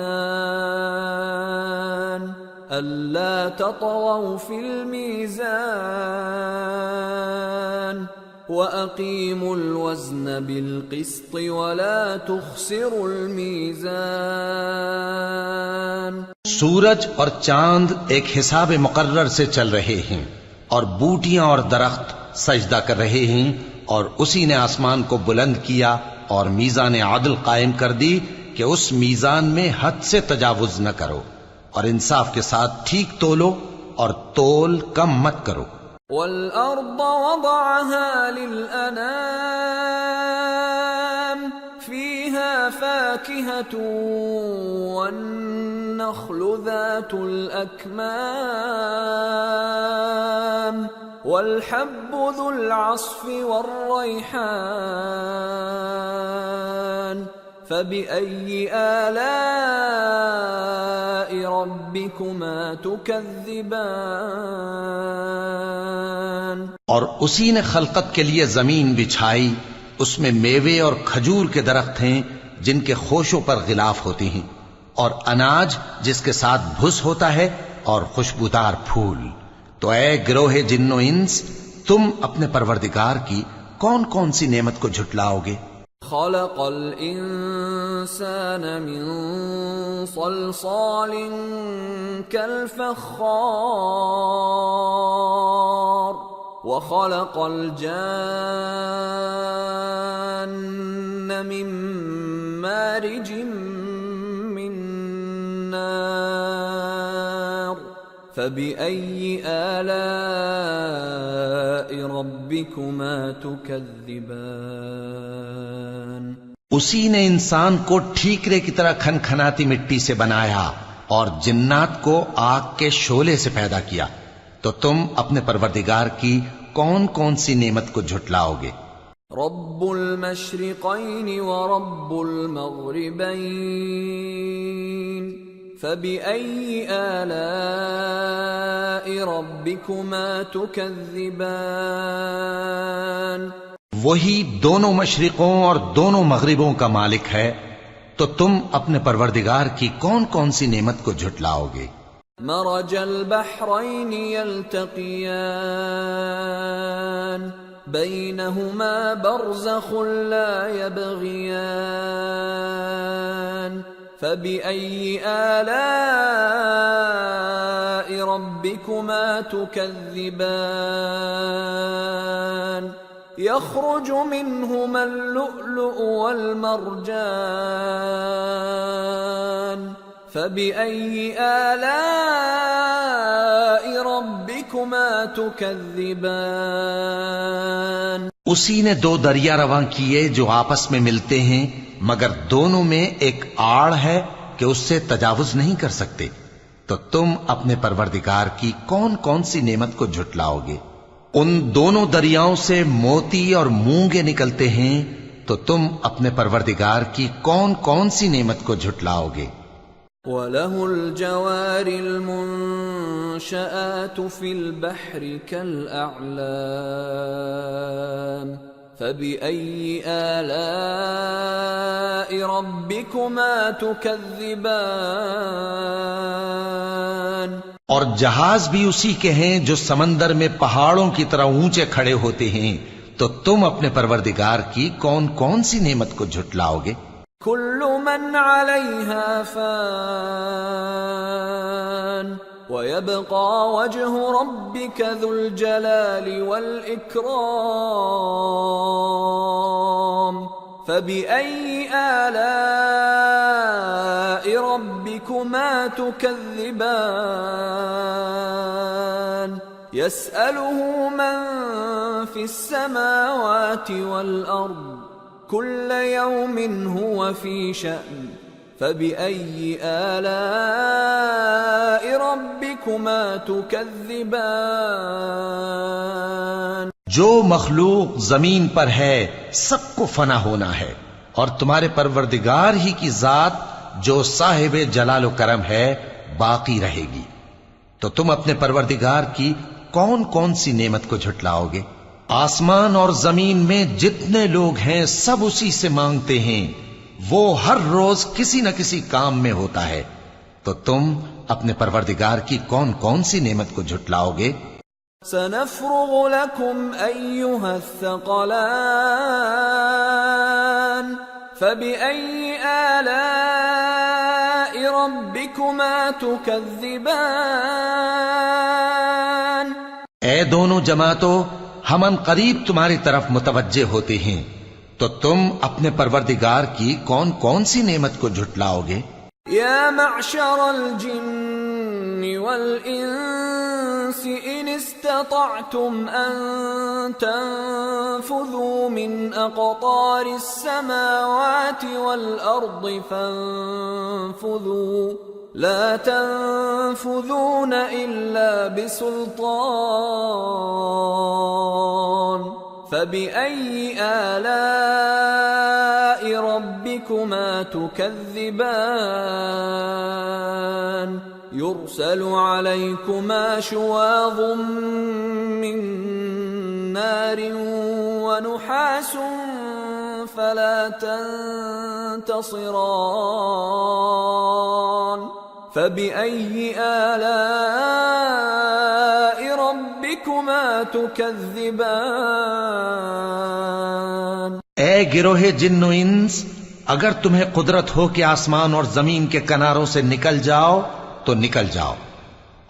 ألا تطغوا في الميزان وَأَقِيمُوا الْوَزْنَ بِالْقِسْطِ وَلَا تُخْسِرُوا الْمِيزَانَ.
سورج اور چاند ایک حساب مقرر سے چل رہے ہیں، اور بوٹیاں اور درخت سجدہ کر رہے ہیں، اور اسی نے آسمان کو بلند کیا اور میزان عدل قائم کر دی کہ اس میزان میں حد سے تجاوز نہ کرو، اور انصاف کے ساتھ ٹھیک تولو اور تول کم مت کرو.
وَالْأَرْضَ وَضَعَهَا لِلْأَنَامِ فِيهَا فَاكِهَةٌ وَالنَّخْلُ ذَاتُ الْأَكْمَامِ وَالْحَبُّ ذُو الْعَصْفِ وَالرَّيْحَانُ فَبِأَيِّ آلَاءِ رَبِّكُمَا تُكَذِّبَانِ.
اور اسی نے خلقت کے لیے زمین بچھائی، اس میں میوے اور کھجور کے درخت ہیں جن کے خوشوں پر غلاف ہوتے ہیں، اور اناج جس کے ساتھ بھس ہوتا ہے، اور خوشبودار پھول. تو اے گروہ جن و انس، تم اپنے پروردگار کی کون کون سی نعمت کو جھٹلاؤ گے؟
خلق الانسان من صلصال كالفخار وخلق الجان من مارج من نار فبأي آلاء ربكما تكذبان.
اسی نے انسان کو ٹھیکرے کی طرح کھنکھناتی مٹی سے بنایا اور جنات کو آگ کے شعلے سے پیدا کیا. تو تم اپنے پروردگار کی کون کون سی نعمت کو جھٹلاؤ گے؟
رب المشرقین ورب المغربین فبأي آلاء ربكما تكذبان
وہی دونوں مشرقوں اور دونوں مغربوں کا مالک ہے، تو تم اپنے پروردگار کی کون کون سی نعمت کو جھٹلاؤ گے؟
مرج البحرين يلتقيان بينهما برزخ لا يبغيان فبأي آلاء ربكما تكذبان يخرج منهما اللؤلؤ والمرجان فبأي آلاء ربكما تكذبان
اسی نے دو دریا رواں کیے جو آپس میں ملتے ہیں، مگر دونوں میں ایک آڑ ہے کہ اس سے تجاوز نہیں کر سکتے، تو تم اپنے پروردگار کی کون کون سی نعمت کو جھٹلاؤ گے؟ ان دونوں دریاؤں سے موتی اور مونگے نکلتے ہیں، تو تم اپنے پروردگار کی کون کون سی نعمت کو جھٹلاؤ گے؟
وَلَهُ الْجَوَارِ الْمُنشَآتُ فِي الْبَحْرِ كَالْأَعْلَامِ فَبِأَيِّ آلَاءِ رَبِّكُمَا تُكَذِّبَانِ
اور جہاز بھی اسی کے ہیں جو سمندر میں پہاڑوں کی طرح اونچے کھڑے ہوتے ہیں، تو تم اپنے پروردگار کی کون کون سی نعمت کو جھٹلاؤ گے؟
كل من عليها فان ويبقى وجه ربك ذو الجلال والإكرام فبأي آلاء ربكما تكذبان يسأله من في السماوات والأرض كل يوم هو في شأن فبأي آلاء ربكما تكذبان
جو مخلوق زمین پر ہے سب کو فنا ہونا ہے، اور تمہارے پروردگار ہی کی ذات جو صاحب جلال و کرم ہے باقی رہے گی، تو تم اپنے پروردگار کی کون کون سی نعمت کو جھٹلاؤ گے؟ آسمان اور زمین میں جتنے لوگ ہیں سب اسی سے مانگتے ہیں، وہ ہر روز کسی نہ کسی کام میں ہوتا ہے، تو تم اپنے پروردگار کی کون کون سی نعمت کو جھٹلاؤ گے؟
سنفرغ لكم أيها الثقلان فبأي آلاء ربكما تكذبان
اے دونوں جماعتوں، ہم ان قریب تمہاری طرف متوجہ ہوتے ہیں، تو تم اپنے پروردگار کی کون کون سی نعمت کو جھٹلاؤ گے؟
یا معشر الجن والانس ان استطعتم ان تنفذوا من اقطار السماوات والارض فانفذوا لا تنفذون الا بسلطان فبأي آلاء ربكما تكذبان يرسل عليكما شواظ من نار ونحاس فلا تنتصران فبأي آلاء ربكما تكذبان
اے گروہ جن و انس، اگر تمہیں قدرت ہو کہ آسمان اور زمین کے کناروں سے نکل جاؤ تو نکل جاؤ،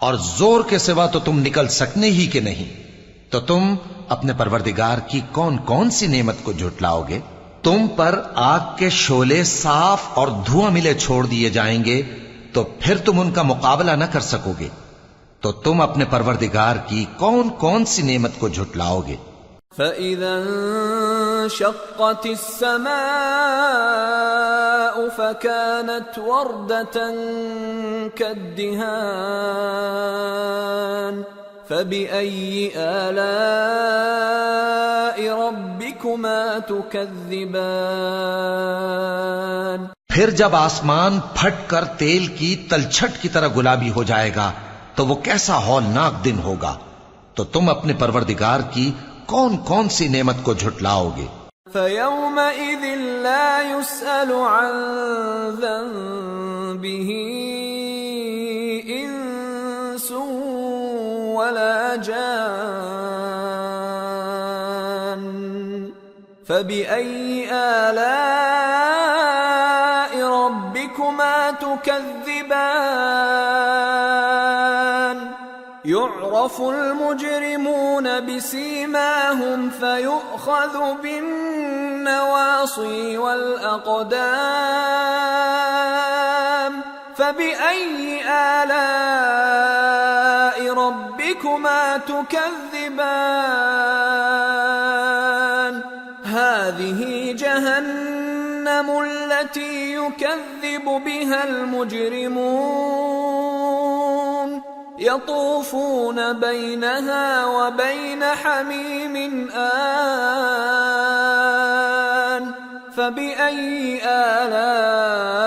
اور زور کے سوا تو تم نکل سکنے ہی کہ نہیں، تو تم اپنے پروردگار کی کون کون سی نعمت کو جھٹلاؤ گے؟ تم پر آگ کے شعلے صاف اور دھواں ملے چھوڑ دیے جائیں گے، تو پھر تم ان کا مقابلہ نہ کر سکو گے، تو تم اپنے پروردگار کی کون کون سی نعمت کو جھٹلاؤ گے؟
فَإِذَا انشَقَّتِ السَّمَاءُ فَكَانَتْ وَرْدَةً كَالدِّهَانِ فَبِأَيِّ آلَاءِ رَبِّكُمَا تُكَذِّبَانِ
پھر جب آسمان پھٹ کر تیل کی تلچھٹ کی طرح گلابی ہو جائے گا تو وہ کیسا ہولناک دن ہوگا. تو تم اپنے پروردگار کی کون کون سی نعمت کو جھٹلاؤ گے؟
فَيَوْمَئِذٍ لَا يُسْأَلُ عَنْ ذَنبِهِ إِنسٌ وَلَا جَانٌّ فَبِأَيِّ آلَاءِ رَبِّكُمَا تُكَذِّبَانِ يُعْرَفُ الْمُجْرِمُونَ بِسِيمَاهُمْ فَيُؤْخَذُ بِالنَّوَاصِي وَالْأَقْدَامِ فَبِأَيِّ آلَاءِ رَبِّكُمَا تُكَذِّبَانِ هَذِهِ جَهَنَّمُ الَّتِي يُكَذِّبُ بِهَا الْمُجْرِمُونَ يطوفون بينها وبين حميم آن فبأي آلاء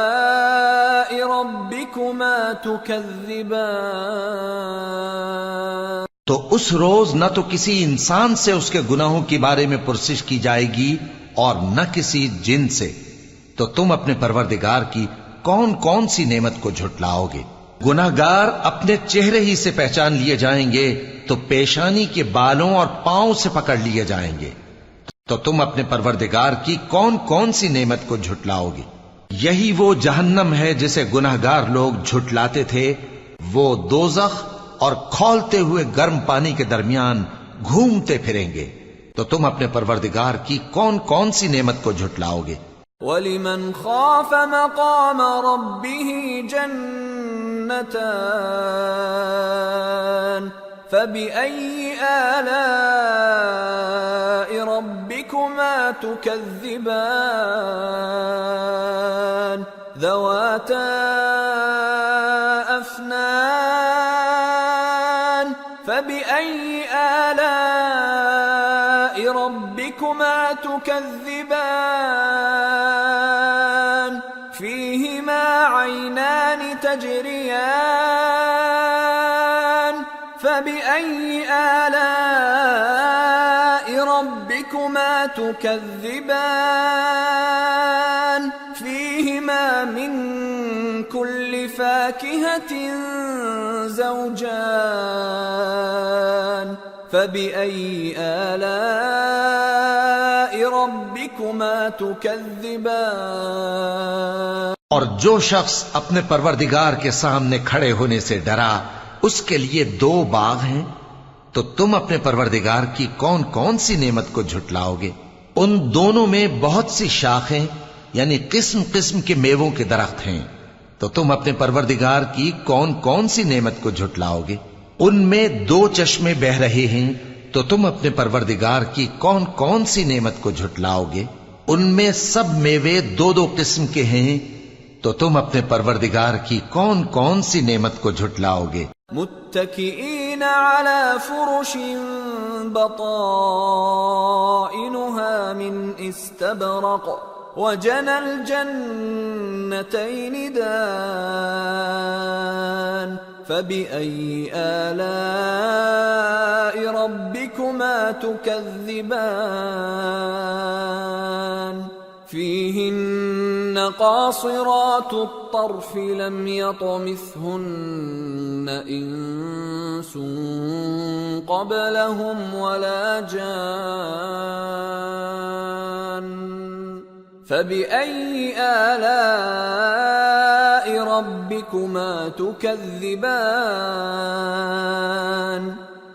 ربكما تكذبان.
تو اس روز نہ تو کسی انسان سے اس کے گناہوں کے بارے میں پرسش کی جائے گی اور نہ کسی جن سے. تو تم اپنے پروردگار کی کون کون سی نعمت کو جھٹلاؤ گے؟ گناہگار اپنے چہرے ہی سے پہچان لیے جائیں گے تو پیشانی کے بالوں اور پاؤں سے پکڑ لیے جائیں گے. تو تم اپنے پروردگار کی کون کون سی نعمت کو جھٹلاؤ گے؟ یہی وہ جہنم ہے جسے گناہگار لوگ جھٹلاتے تھے. وہ دوزخ اور کھولتے ہوئے گرم پانی کے درمیان گھومتے پھریں گے. تو تم اپنے پروردگار کی کون کون سی نعمت کو جھٹلاؤ گے؟
وَلِمَنْ خَافَ مَقَامَ رَبِّهِ جَنَّتَانِ فَبِأَيِّ آلَاءِ رَبِّكُمَا تُكَذِّبَانِ ذَوَاتَا أَفْنَانٍ فَبِأَيِّ آلَاءِ رَبِّكُمَا تُكَذِّبَانِ فِيهِمَا عَيْنَانِ تَجْرِيَانِ فَبِأَيِّ آلَاءِ رَبِّكُمَا تُكَذِّبَانِ فِيهِمَا مِن كُلِّ فَاكِهَةٍ زَوْجَانِ فَبِأَيِّ آلَاءِ رَبِّكُمَا تُكَذِّبَانِ.
اور جو شخص اپنے پروردگار کے سامنے کھڑے ہونے سے ڈرا اس کے لیے 2 باغ ہیں. تو تم اپنے پروردگار کی کون کون سی نعمت کو جھٹلاؤ گے؟ ان دونوں میں بہت سی شاخیں یعنی قسم قسم کے میووں کے درخت ہیں. تو تم اپنے پروردگار کی کون کون سی نعمت کو جھٹلاؤ گے؟ ان میں 2 چشمے بہ رہے ہیں. تو تم اپنے پروردگار کی کون کون سی نعمت کو جھٹلاؤ گے؟ ان میں سب میوے 2 قسم کے ہیں. تو تم اپنے پروردگار کی کون کون سی نعمت کو جھٹلاؤ گے؟
متكئين على فرش بطائنها من استبرق وجنى الجنتين دان فبأي آلاء ربكما تكذبان فيهن قاصرات الطرف لم يطمثهن إنس قبلهم ولا جان فبأي آلاء ربكما تكذبان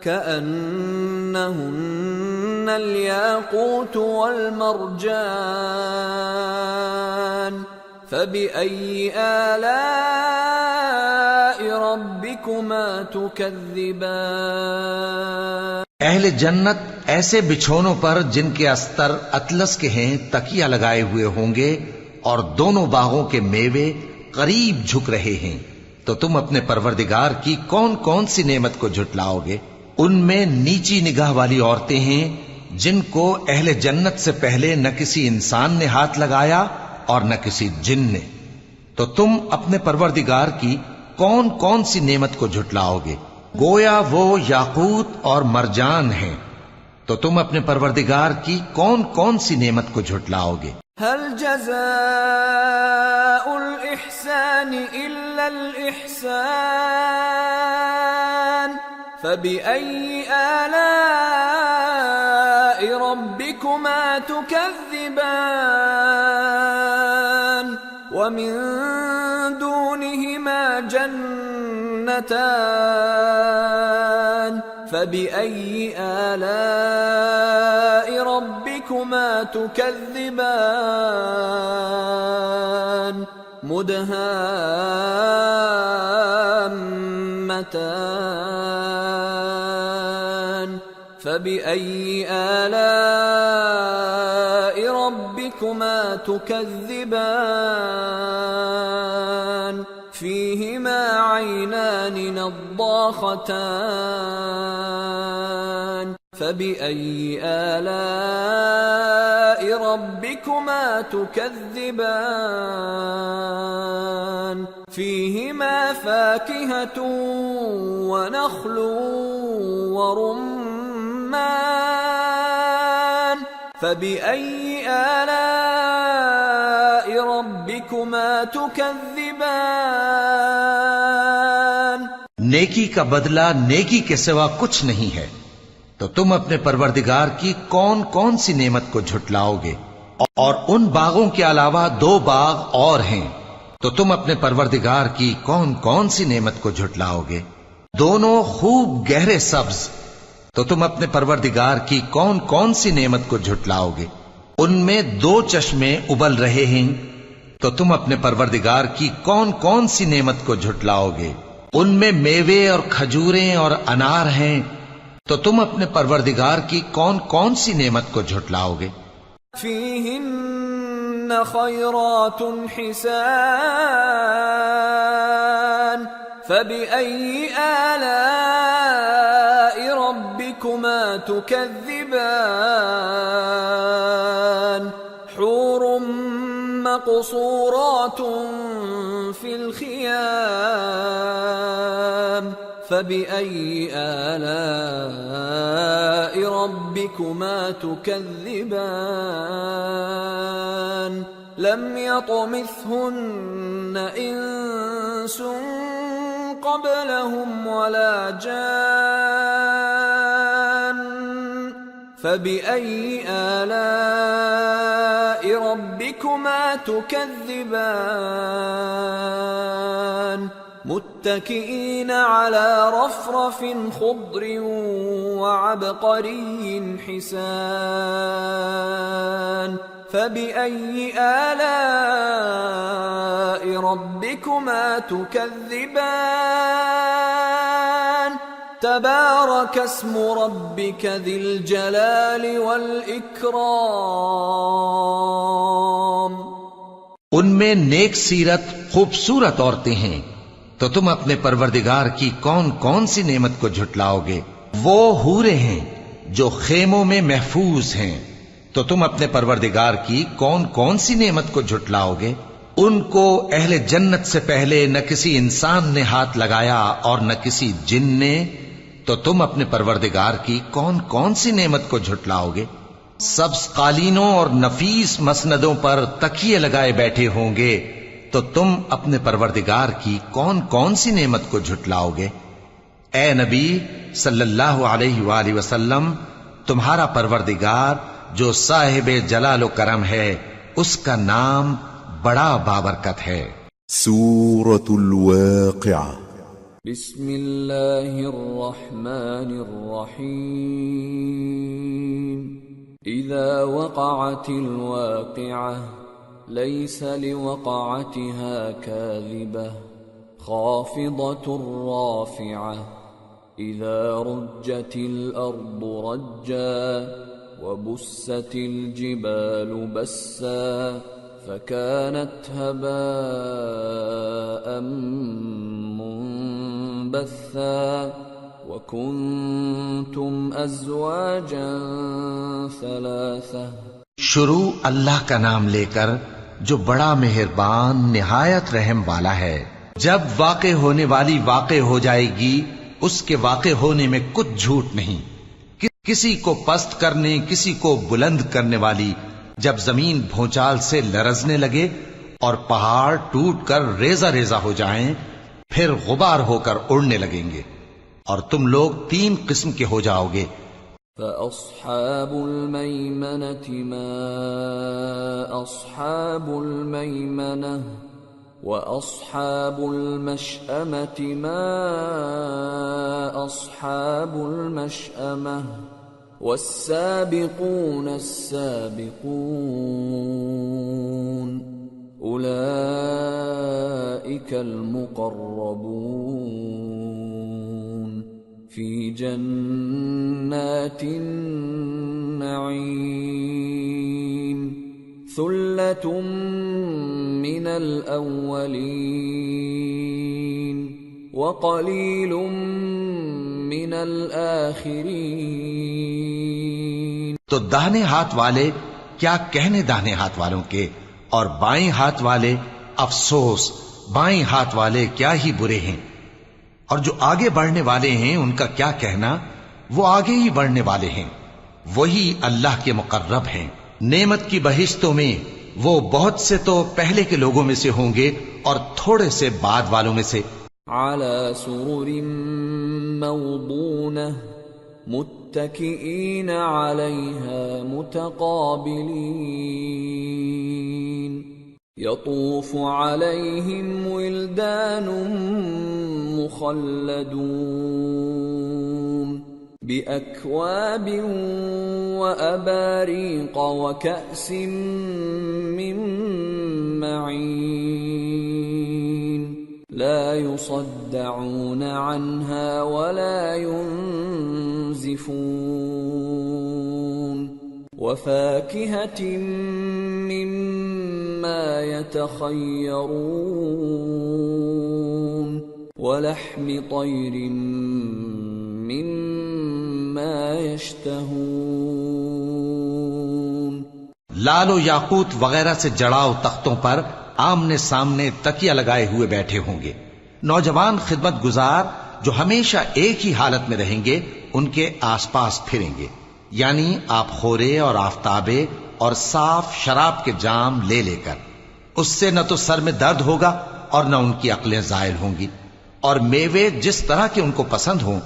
كأنهن الياقوت والمرجان فبأي آلاء ربكما تكذبان.
اہل جنت ایسے بچھونوں پر جن کے استر اطلس کے ہیں تکیہ لگائے ہوئے ہوں گے اور دونوں باغوں کے میوے قریب جھک رہے ہیں. تو تم اپنے پروردگار کی کون کون سی نعمت کو جھٹلاؤ گے؟ ان میں نیچی نگاہ والی عورتیں ہیں جن کو اہل جنت سے پہلے نہ کسی انسان نے ہاتھ لگایا اور نہ کسی جن نے. تو تم اپنے پروردگار کی کون کون سی نعمت کو جھٹلاؤ گے؟ گویا وہ یاقوت اور مرجان ہیں، تو تم اپنے پروردگار کی کون کون سی نعمت کو جھٹلاؤ گے؟
هل جزاء الإحسان إلا الإحسان فبأي آلاء ربكما تكذبان ومن دونهما جنتان فبأي آلاء ربكما تكذبان مدهامتان فبأي آلاء ربكما تكذبان فيهما عينان نضاختان فبأي آلاء ربكما تكذبان فيهما فاكهة ونخل ورمان فبأي آلاء ربكما تكذبان
نیکی کا بدلہ نیکی کے سوا کچھ نہیں ہے، تو تم اپنے پروردگار کی کون کون سی نعمت کو جھٹلاؤ گے؟ اور ان باغوں کے علاوہ 2 باغ اور ہیں، تو تم اپنے پروردگار کی کون کون سی نعمت کو جھٹلاؤ گے؟ دونوں خوب گہرے سبز، تو تم اپنے پروردگار کی کون کون سی نعمت کو جھٹلاؤ گے؟ ان میں 2 چشمے ابل رہے ہیں، تو تم اپنے پروردگار کی کون کون سی نعمت کو جھٹلاؤ گے؟ ان میں میوے اور کھجوریں اور انار ہیں، تو تم اپنے پروردگار کی کون کون سی نعمت کو جھٹلاؤ گے؟
فیہن خیرات حسان فبأي آلاء ربكما تكذبان حور مقصورات في الخيام فبأي آلاء ربكما تكذبان لم يطمثهن إنس قبلهم ولا جان فبأي آلاء ربكما تكذبان متكئين على رفرف خضر وعبقري حسان فبأي آلاء ربكما تكذبان تبارك اسم ربك ذي الجلال والإكرام
ان میں نیک سیرت خوبصورت عورتیں ہیں، تو تم اپنے پروردگار کی کون کون سی نعمت کو جھٹلاؤ گے؟ وہ حوریں ہیں جو خیموں میں محفوظ ہیں، تو تم اپنے پروردگار کی کون کون سی نعمت کو جھٹلاؤ گے؟ ان کو اہل جنت سے پہلے نہ کسی انسان نے ہاتھ لگایا اور نہ کسی جن نے، تو تم اپنے پروردگار کی کون کون سی نعمت کو جھٹلاؤ گے؟ سبز قالینوں اور نفیس مسندوں پر تکیے لگائے بیٹھے ہوں گے، تو تم اپنے پروردگار کی کون کون سی نعمت کو جھٹلاؤ گے؟ اے نبی صلی اللہ علیہ وآلہ وسلم، تمہارا پروردگار جو صاحب جلال و کرم ہے، اس کا نام بڑا بابرکت ہے۔
سورة الواقعة
بسم اللہ الرحمن الرحیم اذا وقعت الواقعة ليس لوقعتها كاذبة خافضة رافعة إذا رجت الأرض رجا وبست الجبال بسا فكانت هباء منبثا وكنتم أزواجا ثلاثة
شروع اللہ کا نام لے کر جو بڑا مہربان نہایت رحم والا ہے۔ جب واقع ہونے والی واقع ہو جائے گی، اس کے واقع ہونے میں کچھ جھوٹ نہیں۔ کسی کو پست کرنے کسی کو بلند کرنے والی جب زمین بھونچال سے لرزنے لگے اور پہاڑ ٹوٹ کر ریزہ ریزہ ہو جائیں، پھر غبار ہو کر اڑنے لگیں گے، اور تم لوگ 3 قسم کے ہو جاؤ گے۔
فأصحاب الميمنة ما أصحاب الميمنة وأصحاب المشأمة ما أصحاب المشأمة والسابقون السابقون أولئك المقربون في جنات النعيم ثلة من الأولين وقليل من الآخرين۔
تو داہنے ہاتھ والے کیا کہنے داہنے ہاتھ والوں کے، اور بائیں ہاتھ والے افسوس بائیں ہاتھ والے کیا ہی برے ہیں، اور جو آگے بڑھنے والے ہیں ان کا کیا کہنا، وہ آگے ہی بڑھنے والے ہیں، وہی اللہ کے مقرب ہیں۔ نعمت کی بہشتوں میں وہ بہت سے تو پہلے کے لوگوں میں سے ہوں گے اور تھوڑے سے بعد والوں میں سے۔
على سرر موضونة متكئين عليها متقابلين يطوف عليهم ولدان مخلدون بأكواب وأباريق وكأس من معين لا يصدعون عنها ولا ينزفون وفاكهة مما يتخيرون ولحم طير مما يشتهون۔
لال و یاقوت وغیرہ سے جڑاؤ تختوں پر آمنے سامنے تکیہ لگائے ہوئے بیٹھے ہوں گے۔ نوجوان خدمت گزار جو ہمیشہ ایک ہی حالت میں رہیں گے ان کے آس پاس پھریں گے، یعنی آپ خورے اور آفتابے اور صاف شراب کے جام لے لے کر۔ اس سے نہ تو سر میں درد ہوگا اور نہ ان کی عقلیں زائل ہوں گی، اور میوے جس طرح کے ان کو پسند ہوں،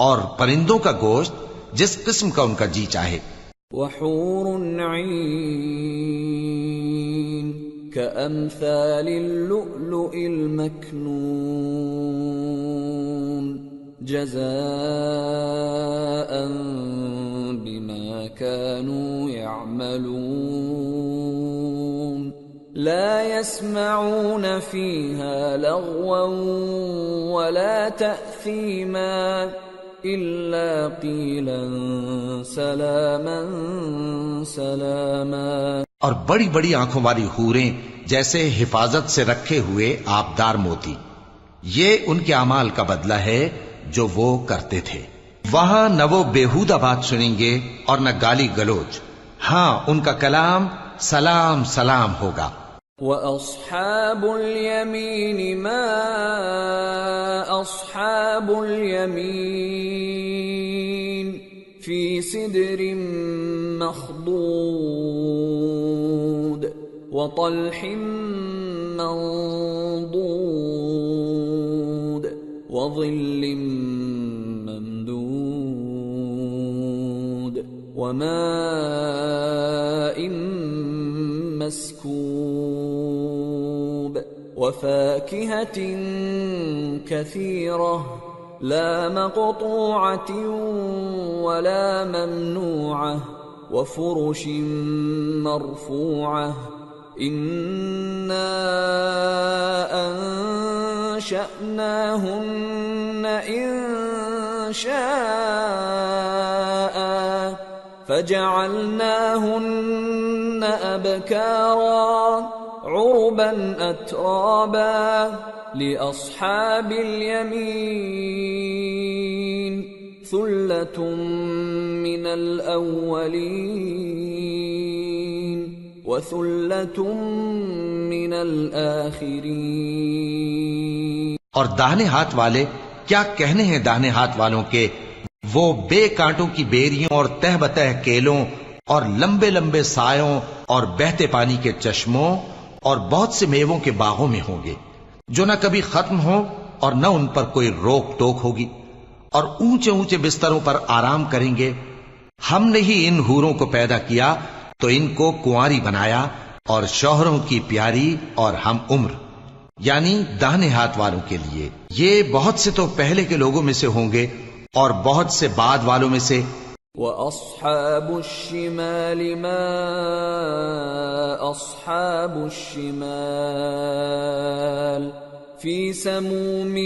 اور پرندوں کا گوشت جس قسم کا ان کا جی چاہے۔
وحور عین كأمثال اللؤلؤ المكنون جزاء بما كانوا يعملون لا يسمعون فيها لغوا ولا تأثيما إلا قيلا سلاما سلاما۔
اور بڑی بڑی آنکھوں والی حوریں جیسے حفاظت سے رکھے ہوئے آبدار موتی، یہ ان کے اعمال کا بدلہ ہے جو وہ کرتے تھے۔ وہاں نہ وہ بیہودہ بات سنیں گے اور نہ گالی گلوچ، ہاں ان کا کلام سلام سلام ہوگا۔
وَأَصْحَابُ الْيَمِينِ مَا أَصْحَابُ الْيَمِينِ فِي سِدْرٍ مَّخْضُودٍ وَطَلْحٍ مَّنضُودٍ وَظِلٍّ مَّمْدُودٍ وَمَاءٍ مسكوب وفاكهة كثيرة لا مقطوعة ولا ممنوعة وفرش مرفوعة إنا أنشأناهن إنشاء فجعلناهن أبكارا عربا أترابا لأصحاب اليمين ثلة من الأولين وثلة من الآخرين۔
اور داہنے ہاتھ والے کیا کہنے ہیں داہنے ہاتھ والوں کے، وہ بے کانٹوں کی بیریوں اور تہ بتہ کیلوں اور لمبے لمبے سایوں اور بہتے پانی کے چشموں اور بہت سے میووں کے باغوں میں ہوں گے، جو نہ کبھی ختم ہو اور نہ ان پر کوئی روک ٹوک ہوگی، اور اونچے اونچے بستروں پر آرام کریں گے۔ ہم نے ہی ان حوروں کو پیدا کیا تو ان کو کنواری بنایا، اور شوہروں کی پیاری اور ہم عمر، یعنی داہنے ہاتھ والوں کے لیے۔ یہ بہت سے تو پہلے کے لوگوں میں سے ہوں گے اور بہت سے بعد والوں میں سے۔
وَأَصْحَابُ الشِّمَالِ مَا أَصْحَابُ الشِّمَالِ فِي سَمُومٍ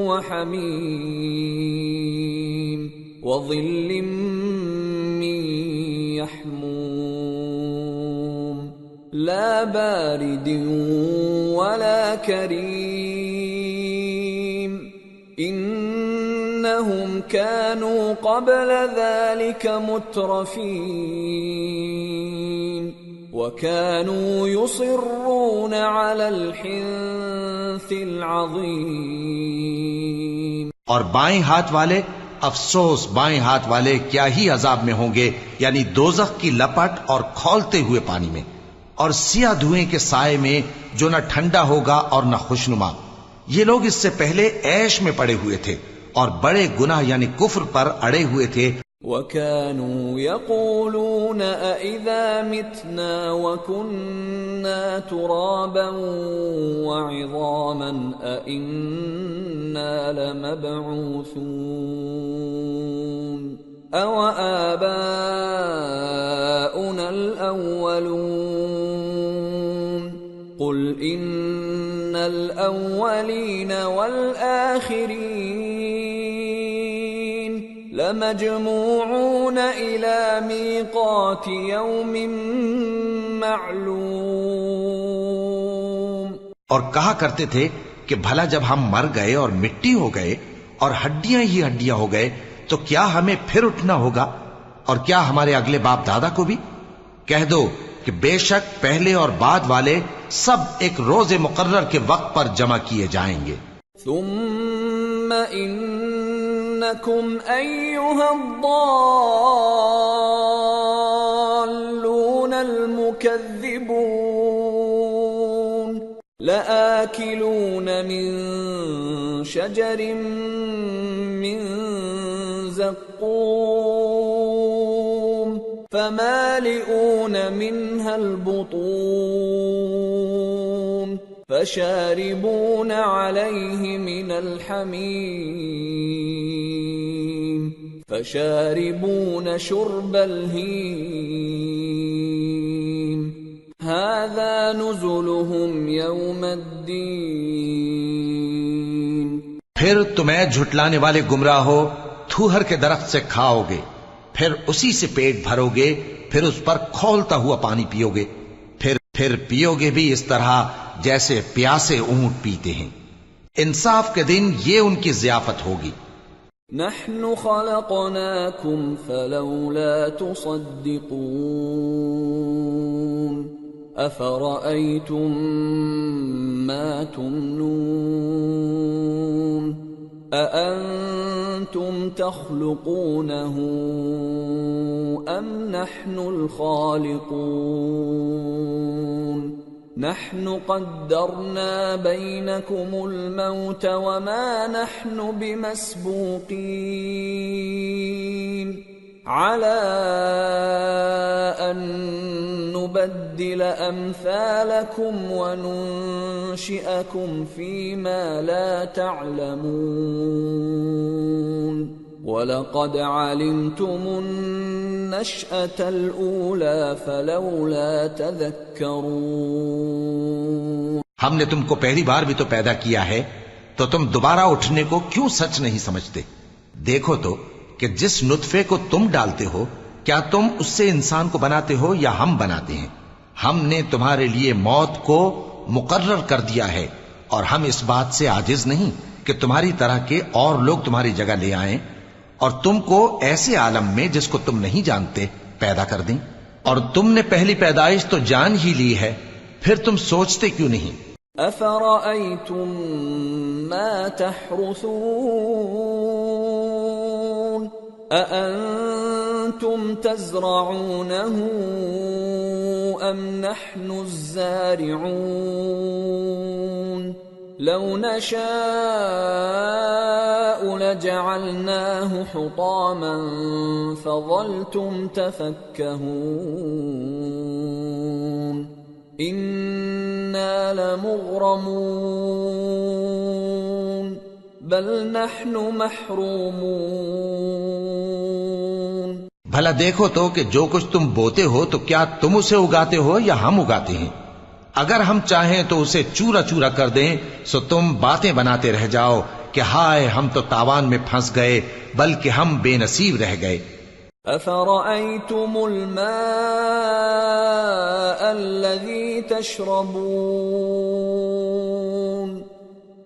وَحَمِيمٍ وَظِلٍّ مِّن يَحْمُومٍ لَا بَارِدٍ وَلَا كَرِيمٍ إِنَّهُمْ كَانُوا قَبْلَ ذَلِكَ مُتْرَفِينَ وَكَانُوا يُصِرُّونَ عَلَى الْحِنثِ الْعَظِيمِ۔
اور بائیں ہاتھ والے، افسوس بائیں ہاتھ والے کیا ہی عذاب میں ہوں گے، یعنی دوزخ کی لپٹ اور کھولتے ہوئے پانی میں، اور سیاہ دھوئیں کے سائے میں جو نہ ٹھنڈا ہوگا اور نہ خوشنما۔ یہ لوگ اس سے پہلے عیش میں پڑے ہوئے تھے اور بڑے گناہ یعنی کفر پر اڑے ہوئے تھے۔
وَكَانُوا يَقُولُونَ أَإِذَا مِتْنَا وَكُنَّا تُرَابًا وَعِظَامًا أَإِنَّا لَمَبْعُوثُونَ أَوَآبَاؤُنَا الْأَوَّلُونَ قُلْ إِنَّ الْأَوَّلِينَ وَالْآخِرِينَ لَمَجْمُوعُونَ إِلَى مِيقَاتِ يَوْمٍ مَّعْلُومٍ۔
اور کہا کرتے تھے کہ بھلا جب ہم مر گئے اور مٹی ہو گئے اور ہڈیاں ہی ہڈیاں ہو گئے تو کیا ہمیں پھر اٹھنا ہوگا، اور کیا ہمارے اگلے باپ دادا کو بھی؟ کہہ دو کہ بے شک پہلے اور بعد والے سب ایک روز مقرر کے وقت پر جمع کیے جائیں گے۔
ثم انکم ایھا الضالون المکذبون لآکلون من شجر من زقوم فمالئون منها البطون فشاربون عليه من الحميم فشاربون شرب الهيم هذا نزلهم يوم الدين۔
پھر تمہیں جھٹلانے والے گمراہ ہو تھوہر کے درخت سے کھاؤ گے، پھر اسی سے پیٹ بھرو گے، پھر اس پر کھولتا ہوا پانی پیو گے، پھر پیو گے بھی اس طرح جیسے پیاسے اونٹ پیتے ہیں۔ انصاف کے دن یہ ان کی ضیافت ہوگی۔
نحن خلقناكم فلولا تصدقون أفرأيتم ما تمنون أأنتم تخلقونه أم نحن الخالقون نحن قدرنا بينكم الموت وما نحن بمسبوقين على أن نبدل أمثالكم وننشئكم فيما لا تعلمون وَلَقَدْ عَلِمْتُمُ النَّشْأَةَ الْأُولَى فَلَوْلَا تَذَكَّرُونَ۔
ہم نے تم کو پہلی بار بھی تو پیدا کیا ہے، تو تم دوبارہ اٹھنے کو کیوں سچ نہیں سمجھتے؟ دیکھو تو کہ جس نطفے کو تم ڈالتے ہو کیا تم اس سے انسان کو بناتے ہو یا ہم بناتے ہیں؟ ہم نے تمہارے لیے موت کو مقرر کر دیا ہے، اور ہم اس بات سے عاجز نہیں کہ تمہاری طرح کے اور لوگ تمہاری جگہ لے آئیں اور تم کو ایسے عالم میں جس کو تم نہیں جانتے پیدا کر دیں۔ اور تم نے پہلی پیدائش تو جان ہی لی ہے، پھر تم سوچتے کیوں نہیں؟
أفرأيتم ما تحرثون أأنتم تزرعونه أم نحن الزارعون لو نشاء لجعلناه حطاما فظلتم تفكهون إنا لمغرمون بل نحن محرومون
بھلا دیکھو تو کہ جو کچھ تم بوتے ہو تو کیا تم اسے اگاتے ہو یا ہم اگاتے ہیں؟ اگر ہم چاہیں تو اسے چورا چورا کر دیں سو تم باتیں بناتے رہ جاؤ کہ ہائے ہم تو تاوان میں پھنس گئے، بلکہ ہم بے نصیب رہ گئے۔
أفرأيتم الماء الذي تشربون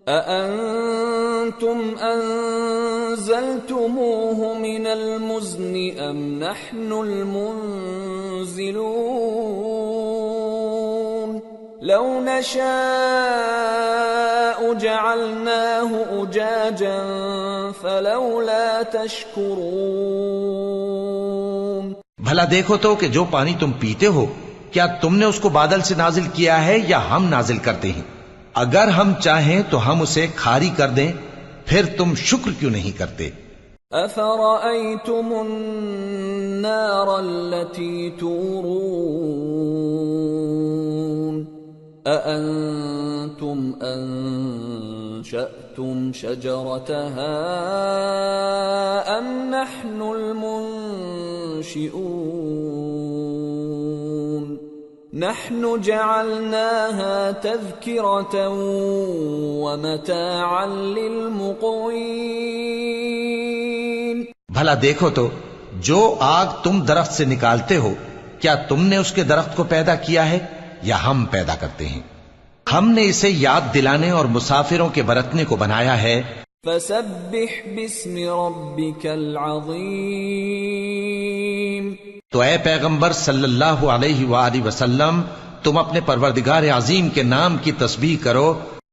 أأنتم أنزلتموه من المزن أم نحن المنزلون لو نشاء جعلناه أجاجا فلولا تشكرون
بھلا دیکھو تو کہ جو پانی تم پیتے ہو کیا تم نے اس کو بادل سے نازل کیا ہے یا ہم نازل کرتے ہیں؟ اگر ہم چاہیں تو ہم اسے کھاری کر دیں، پھر تم شکر کیوں نہیں کرتے؟
أفرأيتم النار التي تورون أأنتم أنشأتم شجرتها أم نحن المنشئون نحن جعلناها تذكرة ومتاعا للمقوين
بھلا دیکھو تو جو آگ تم درخت سے نکالتے ہو کیا تم نے اس کے درخت کو پیدا کیا ہے یا ہم پیدا کرتے ہیں؟ ہم نے اسے یاد دلانے اور مسافروں کے برتنے کو بنایا ہے۔
فسبح باسم ربك العظیم
تو اے پیغمبر صلی اللہ علیہ وآلہ وسلم تم اپنے پروردگار عظیم کے نام کی تسبیح کرو۔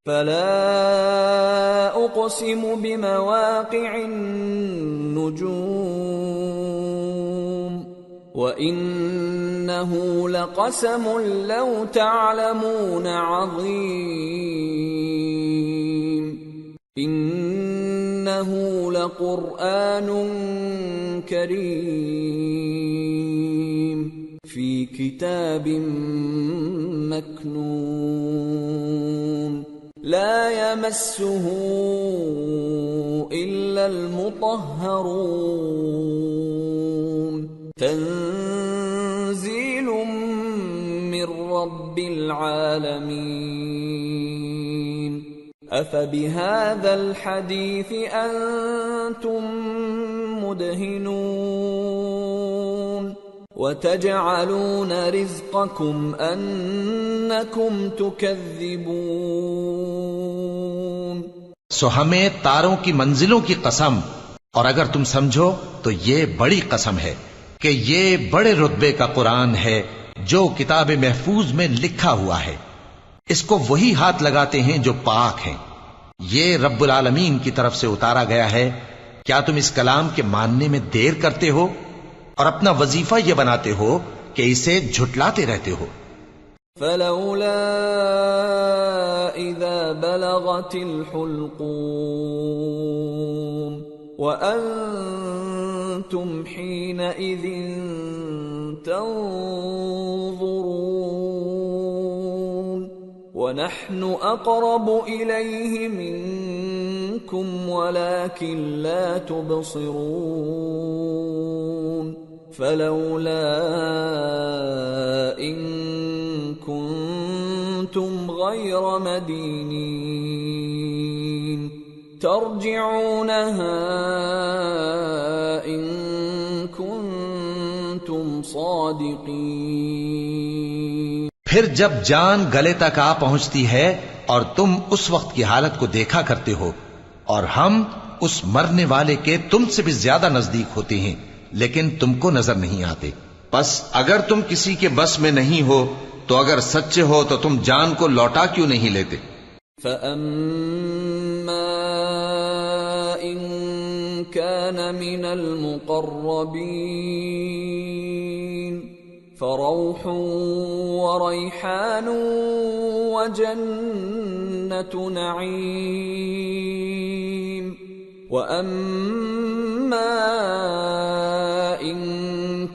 فلا اقسم بمواقع النجوم وإنه لقسم لو تعلمون عظيم إنه لقرآن كريم في كتاب مكنون لا يمسه إلا المطهرون تنزيل من رب العالمين أفبهذا الحديث أنتم مدهنون وتجعلون رزقكم أنكم تكذبون
سو ہمیں تاروں کی منزلوں کی قسم، اور اگر تم سمجھو تو یہ بڑی قسم ہے کہ یہ بڑے رتبے کا قرآن ہے جو کتاب محفوظ میں لکھا ہوا ہے، اس کو وہی ہاتھ لگاتے ہیں جو پاک ہیں، یہ رب العالمین کی طرف سے اتارا گیا ہے۔ کیا تم اس کلام کے ماننے میں دیر کرتے ہو اور اپنا وظیفہ یہ بناتے ہو کہ اسے جھٹلاتے رہتے ہو؟
فلولا اذا بلغت الحلقوم وانتم حينئذ تنظرون ونحن اقرب اليه منكم ولكن لا تبصرون فلولا ان كنتم غير مدينين ترجعونها ان كنتم صادقين۔
پھر جب جان گلے تک آ پہنچتی ہے اور تم اس وقت کی حالت کو دیکھا کرتے ہو اور ہم اس مرنے والے کے تم سے بھی زیادہ نزدیک ہوتے ہیں لیکن تم کو نظر نہیں آتے، پس اگر تم کسی کے بس میں نہیں ہو تو اگر سچے ہو تو تم جان کو لوٹا کیوں نہیں لیتے؟
فَأَمَّا إِن كَانَ مِنَ الْمُقَرَّبِينَ فَرَوْحٌ وَرَيْحَانٌ وَجَنَّةُ نَعِيمٍ وَأَمَّا إِن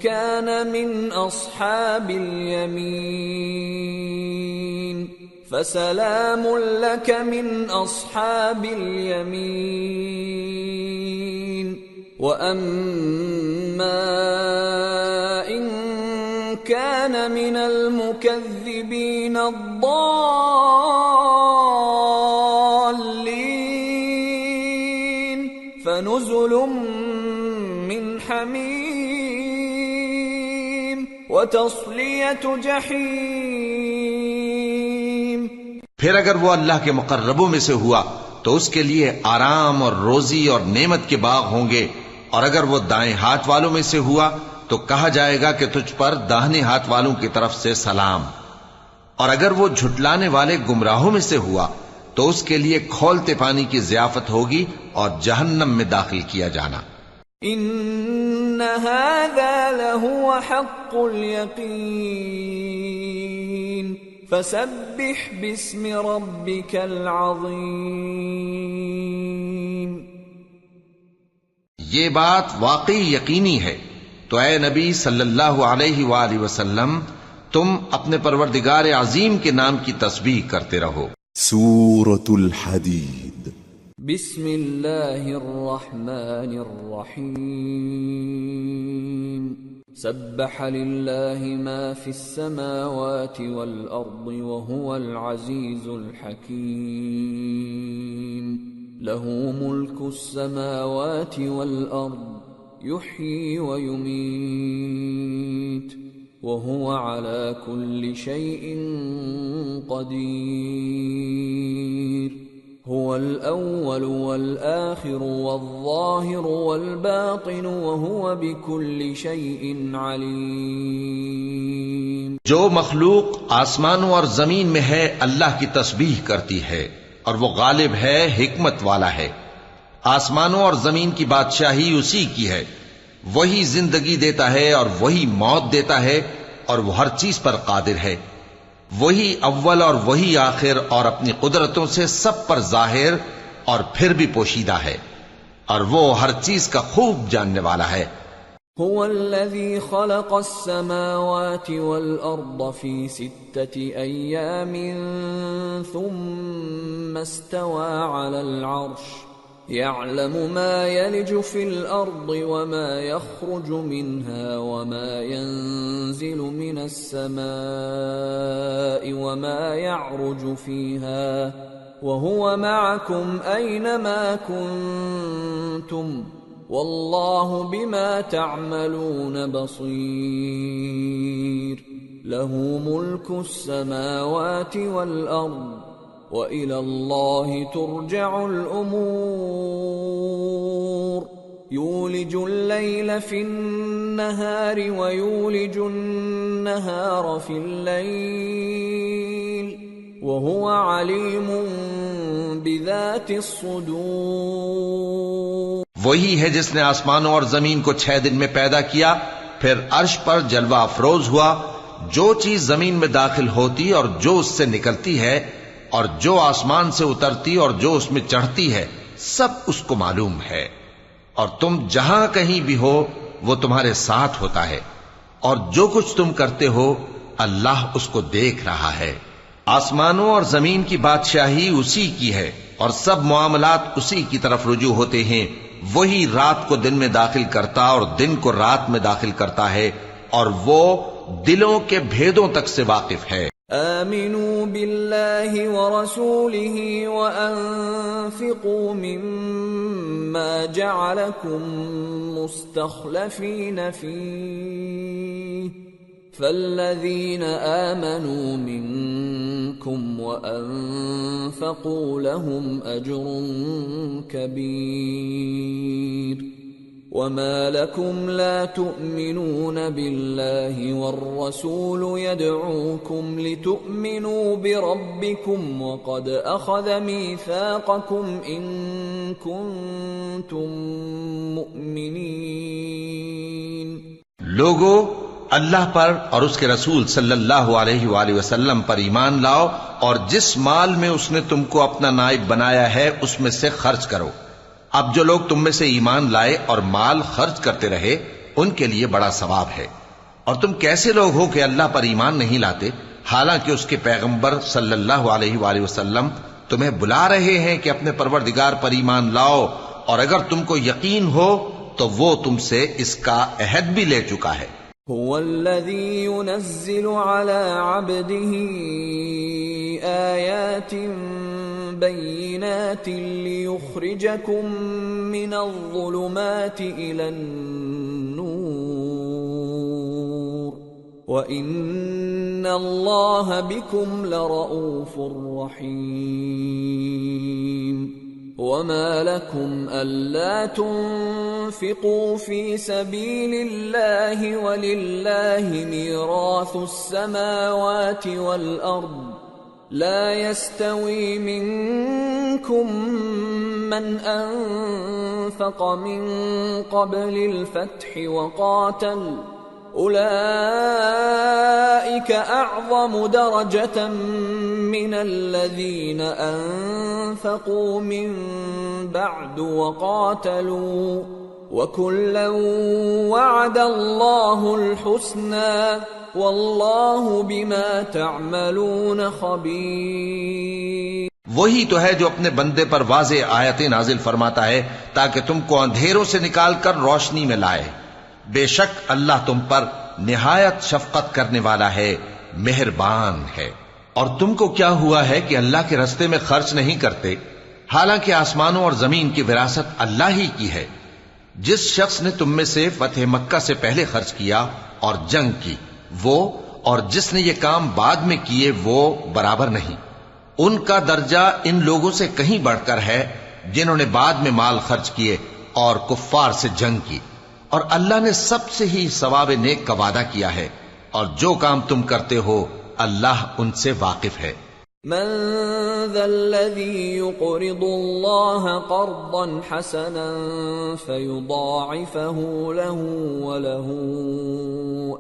كَانَ مِنْ أَصْحَابِ الْيَمِينِ فَسَلَامٌ لَكَ مِنْ أَصْحَابِ الْيَمِينِ وَأَمَّا إِن كَانَ مِنَ الْمُكَذِّبِينَ الضَّالِّينَ فَنُزُلٌ مِّنْ حَمِيمٍ وَتَصْلِيَةُ جَحِيمٍ۔
پھر اگر وہ اللہ کے مقربوں میں سے ہوا تو اس کے لیے آرام اور روزی اور نعمت کے باغ ہوں گے، اور اگر وہ دائیں ہاتھ والوں میں سے ہوا تو کہا جائے گا کہ تجھ پر داہنے ہاتھ والوں کی طرف سے سلام، اور اگر وہ جھٹلانے والے گمراہوں میں سے ہوا تو اس کے لیے کھولتے پانی کی ضیافت ہوگی اور جہنم میں داخل کیا جانا۔
ان هذا لهو حق اليقین فسبح باسم ربك العظیم۔
یہ بات واقعی یقینی ہے، تو اے نبی صلی اللہ علیہ وآلہ وسلم تم اپنے پروردگار عظیم کے نام کی تسبیح کرتے رہو۔
سورة الحديد۔
بسم اللہ الرحمن الرحیم۔ سبح للہ ما فی السماوات والارض وهو العزیز الحکیم۔ له ملک السماوات والارض يحيي ويميت وهو على كل شيء قدير۔ هو الأول والآخر والظاهر والباطن وهو بكل شيء عليم۔
جو مخلوق آسمانوں اور زمین میں ہے اللہ کی تسبیح کرتی ہے، اور وہ غالب ہے، حکمت والا ہے۔ آسمانوں اور زمین کی بادشاہی اسی کی ہے، وہی زندگی دیتا ہے اور وہی موت دیتا ہے، اور وہ ہر چیز پر قادر ہے۔ وہی اول اور وہی آخر، اور اپنی قدرتوں سے سب پر ظاہر اور پھر بھی پوشیدہ ہے، اور وہ ہر چیز کا خوب جاننے والا ہے۔
هو الذي خلق السماوات والأرض في 6 أيام ثم استوى على العرش يعلم ما يلج في الأرض وما يخرج منها وما ينزل من السماء وما يعرج فيها وهو معكم أينما كنتم والله بما تعملون بصير۔ له ملك السماوات والأرض وإلى الله ترجع الأمور۔ يولج الليل في النهار ويولج النهار في الليل وهو عليم بذات الصدور۔
وہی ہے جس نے آسمانوں اور زمین کو 6 دن میں پیدا کیا، پھر عرش پر جلوہ افروز ہوا۔ جو چیز زمین میں داخل ہوتی اور جو اس سے نکلتی ہے، اور جو آسمان سے اترتی اور جو اس میں چڑھتی ہے، سب اس کو معلوم ہے۔ اور تم جہاں کہیں بھی ہو وہ تمہارے ساتھ ہوتا ہے، اور جو کچھ تم کرتے ہو اللہ اس کو دیکھ رہا ہے۔ آسمانوں اور زمین کی بادشاہی اسی کی ہے، اور سب معاملات اسی کی طرف رجوع ہوتے ہیں۔ وہی رات کو دن میں داخل کرتا اور دن کو رات میں داخل کرتا ہے، اور وہ دلوں کے بھیدوں تک سے واقف ہے۔
آمنوا بالله ورسوله وأنفقوا مما جعلكم مستخلفين فيه فالذين آمنوا منكم وأنفقوا لهم أجر كبير۔ وما لكم لا تؤمنون بالله والرسول يدعوكم لتؤمنوا بربكم وقد أخذ ميثاقكم إن كنتم مؤمنين.
لوگو، اللہ پر اور اس کے رسول صلی اللہ علیہ وآلہ وسلم پر ایمان لاؤ اور جس مال میں اس نے تم کو اپنا نائب بنایا ہے اس میں سے خرچ کرو. اب جو لوگ تم میں سے ایمان لائے اور مال خرچ کرتے رہے ان کے لیے بڑا ثواب ہے. اور تم کیسے لوگ ہو کہ اللہ پر ایمان نہیں لاتے حالانکہ اس کے پیغمبر صلی اللہ علیہ وآلہ وسلم تمہیں بلا رہے ہیں کہ اپنے پروردگار پر ایمان لاؤ، اور اگر تم کو یقین ہو تو وہ تم سے اس کا عہد بھی لے چکا ہے.
هو الذي ينزل على عبده آيات بينات ليخرجكم من الظلمات إلى النور وإن الله بكم لرؤوف رحيم. وما لكم ألا تنفقوا في سبيل الله ولله ميراث السماوات والأرض لا يستوي منكم من أنفق من قبل الفتح وقاتل أولئك أعظم درجة من الذين أنفقوا من بعد وقاتلوا وكلا وعد الله الحسنى والله بما تعملون خبير.
وہی تو ہے جو اپنے بندے پر واضح آیتیں نازل فرماتا ہے تاکہ تم کو اندھیروں سے نکال کر روشنی میں لائے. بے شک اللہ تم پر نہایت شفقت کرنے والا ہے، مہربان ہے. اور تم کو کیا ہوا ہے کہ اللہ کے رستے میں خرچ نہیں کرتے حالانکہ آسمانوں اور زمین کی وراثت اللہ ہی کی ہے. جس شخص نے تم میں سے فتح مکہ سے پہلے خرچ کیا اور جنگ کی وہ اور جس نے یہ کام بعد میں کیے وہ برابر نہیں. ان کا درجہ ان لوگوں سے کہیں بڑھ کر ہے جنہوں نے بعد میں مال خرچ کیے اور کفار سے جنگ کی. اور اللہ نے سب سے ہی ثواب نیک کا وعدہ کیا ہے، اور جو کام تم کرتے ہو اللہ ان سے واقف ہے.
من ذا الذي يقرض الله قرضا حسنا فيضاعفه له وله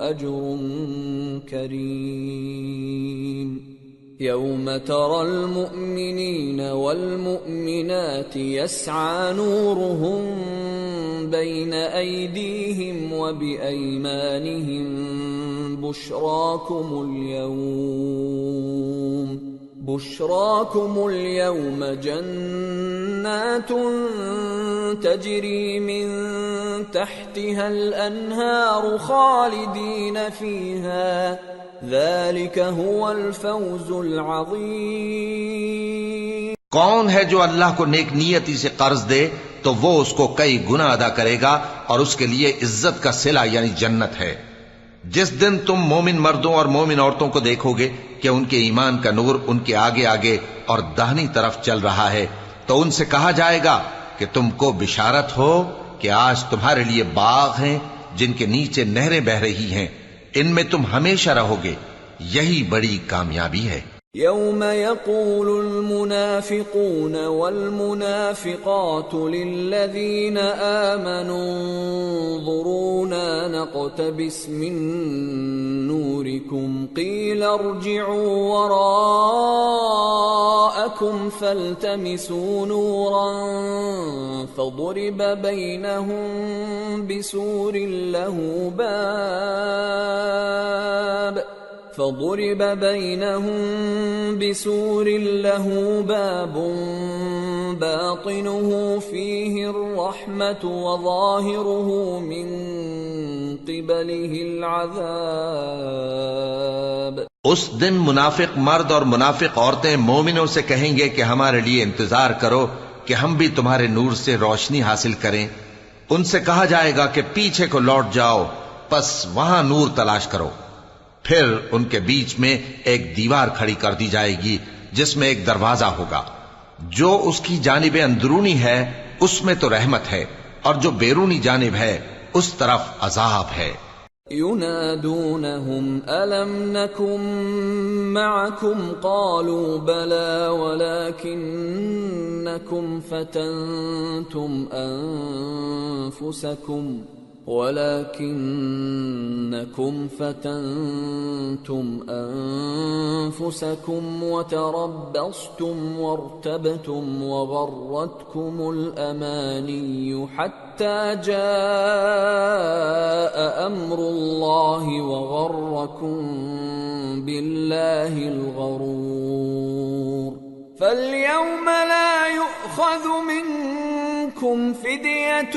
أجر كريم. يوم ترى المؤمنين والمؤمنات يسعى نورهم بين أيديهم وبأيمانهم بشراكم اليوم جنات تجري من تحتها الأنهار خالدين فيها ذلك هو الفوز العظيم.
کون ہے جو اللہ کو نیک نیتی سے قرض دے تو وہ اس کو کئی گنا ادا کرے گا اور اس کے لیے عزت کا صلہ یعنی جنت ہے. جس دن تم مومن مردوں اور مومن عورتوں کو دیکھو گے کہ ان کے ایمان کا نور ان کے آگے آگے اور داہنی طرف چل رہا ہے تو ان سے کہا جائے گا کہ تم کو بشارت ہو کہ آج تمہارے لیے باغ ہیں جن کے نیچے نہریں بہ رہی ہیں، ان میں تم ہمیشہ رہو گے، یہی بڑی کامیابی ہے.
يوم يقول المنافقون والمنافقات للذين آمنوا انظرونا نقتبس من نوركم قيل ارجعوا وراءكم فالتمسوا نورا فضرب بينهم بسور له باب باطنه فيه الرحمة وظاهره من قبله العذاب.
اس دن منافق مرد اور منافق عورتیں مومنوں سے کہیں گے کہ ہمارے لیے انتظار کرو کہ ہم بھی تمہارے نور سے روشنی حاصل کریں. ان سے کہا جائے گا کہ پیچھے کو لوٹ جاؤ، پس وہاں نور تلاش کرو. پھر ان کے بیچ میں ایک دیوار کھڑی کر دی جائے گی جس میں ایک دروازہ ہوگا، جو اس کی جانب اندرونی ہے اس میں تو رحمت ہے اور جو بیرونی جانب ہے اس طرف عذاب ہے۔
ينادونهم ألم نكن معكم قالوا بلى ولكنكم فتنتم أنفسكم وتربصتم وارتبتم وغرتكم الأماني حتى جاء أمر الله وغركم بالله الغرور فاليوم لا يؤخذ منكم فدية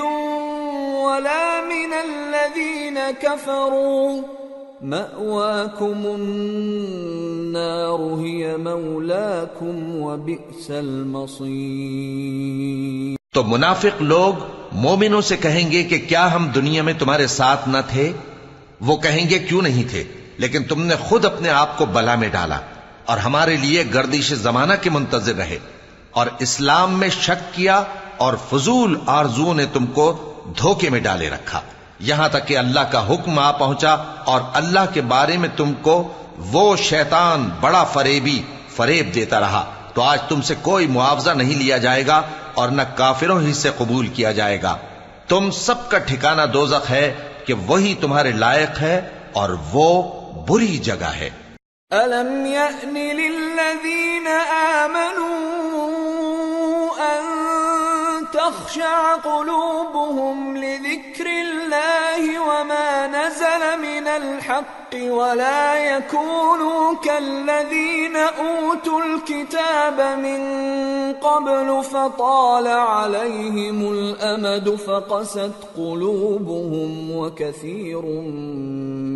ولا من الذين كفروا مأواكم النار هي مولاكم وبئس المصير۔
تو منافق لوگ مومنوں سے کہیں گے کہ کیا ہم دنیا میں تمہارے ساتھ نہ تھے؟ وہ کہیں گے کیوں نہیں تھے، لیکن تم نے خود اپنے آپ کو بلا میں ڈالا اور ہمارے لیے گردش زمانہ کے منتظر رہے اور اسلام میں شک کیا اور فضول آرزوؤں نے تم کو دھوکے میں ڈالے رکھا، یہاں تک کہ اللہ کا حکم آ پہنچا اور اللہ کے بارے میں تم کو وہ شیطان بڑا فریب دیتا رہا، تو آج تم سے کوئی معاوضہ نہیں لیا جائے گا اور نہ کافروں ہی سے قبول کیا جائے گا۔ تم سب کا ٹھکانہ دوزخ ہے کہ وہی تمہارے لائق ہے اور وہ بری جگہ ہے۔
أَلَمْ يَأْنِ لِلَّذِينَ آمَنُوا أَن تَخْشَعَ قُلُوبُهُمْ لِذِكْرِ اللَّهِ وَمَا نَزَلَ مِنَ الْحَقِّ وَلَا يَكُونُوا كَالَّذِينَ أُوتُوا الْكِتَابَ مِن قَبْلُ فَطَالَ عَلَيْهِمُ الْأَمَدُ فَقَسَتْ قُلُوبُهُمْ وَكَثِيرٌ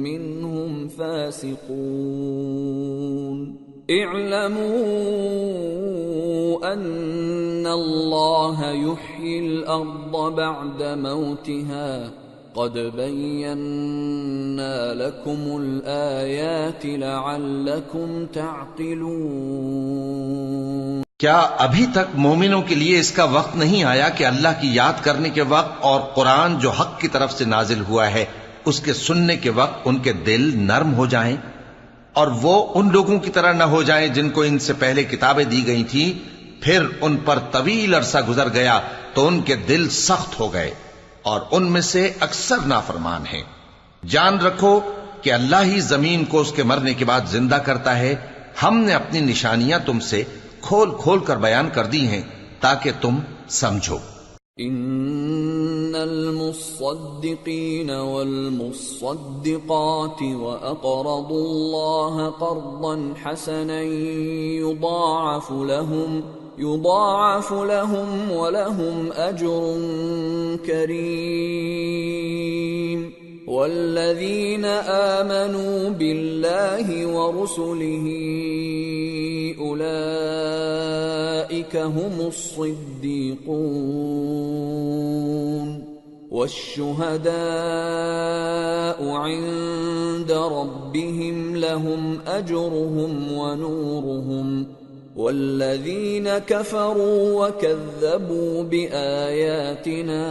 مِّنْهُمْ فَاسِقُونَ اعلموا ان اللہ یحیی الارض بعد موتها قد بینا لکم الآیات لعلکم تعقلون۔
کیا ابھی تک مومنوں کے لیے اس کا وقت نہیں آیا کہ اللہ کی یاد کرنے کے وقت اور قرآن جو حق کی طرف سے نازل ہوا ہے اس کے سننے کے وقت ان کے دل نرم ہو جائیں اور وہ ان لوگوں کی طرح نہ ہو جائیں جن کو ان سے پہلے کتابیں دی گئی تھیں، پھر ان پر طویل عرصہ گزر گیا تو ان کے دل سخت ہو گئے اور ان میں سے اکثر نافرمان ہیں۔ جان رکھو کہ اللہ ہی زمین کو اس کے مرنے کے بعد زندہ کرتا ہے، ہم نے اپنی نشانیاں تم سے کھول کھول کر بیان کر دی ہیں تاکہ تم سمجھو۔
ان المصدقین والمصدقات واقرضوا الله قرضا حسنا يضاعف لهم ولهم اجر كريم والذين آمنوا بالله ورسله أولئك هم الصديقون والشهداء عند ربهم لهم أجرهم ونورهم والذين كفروا وكذبوا بآياتنا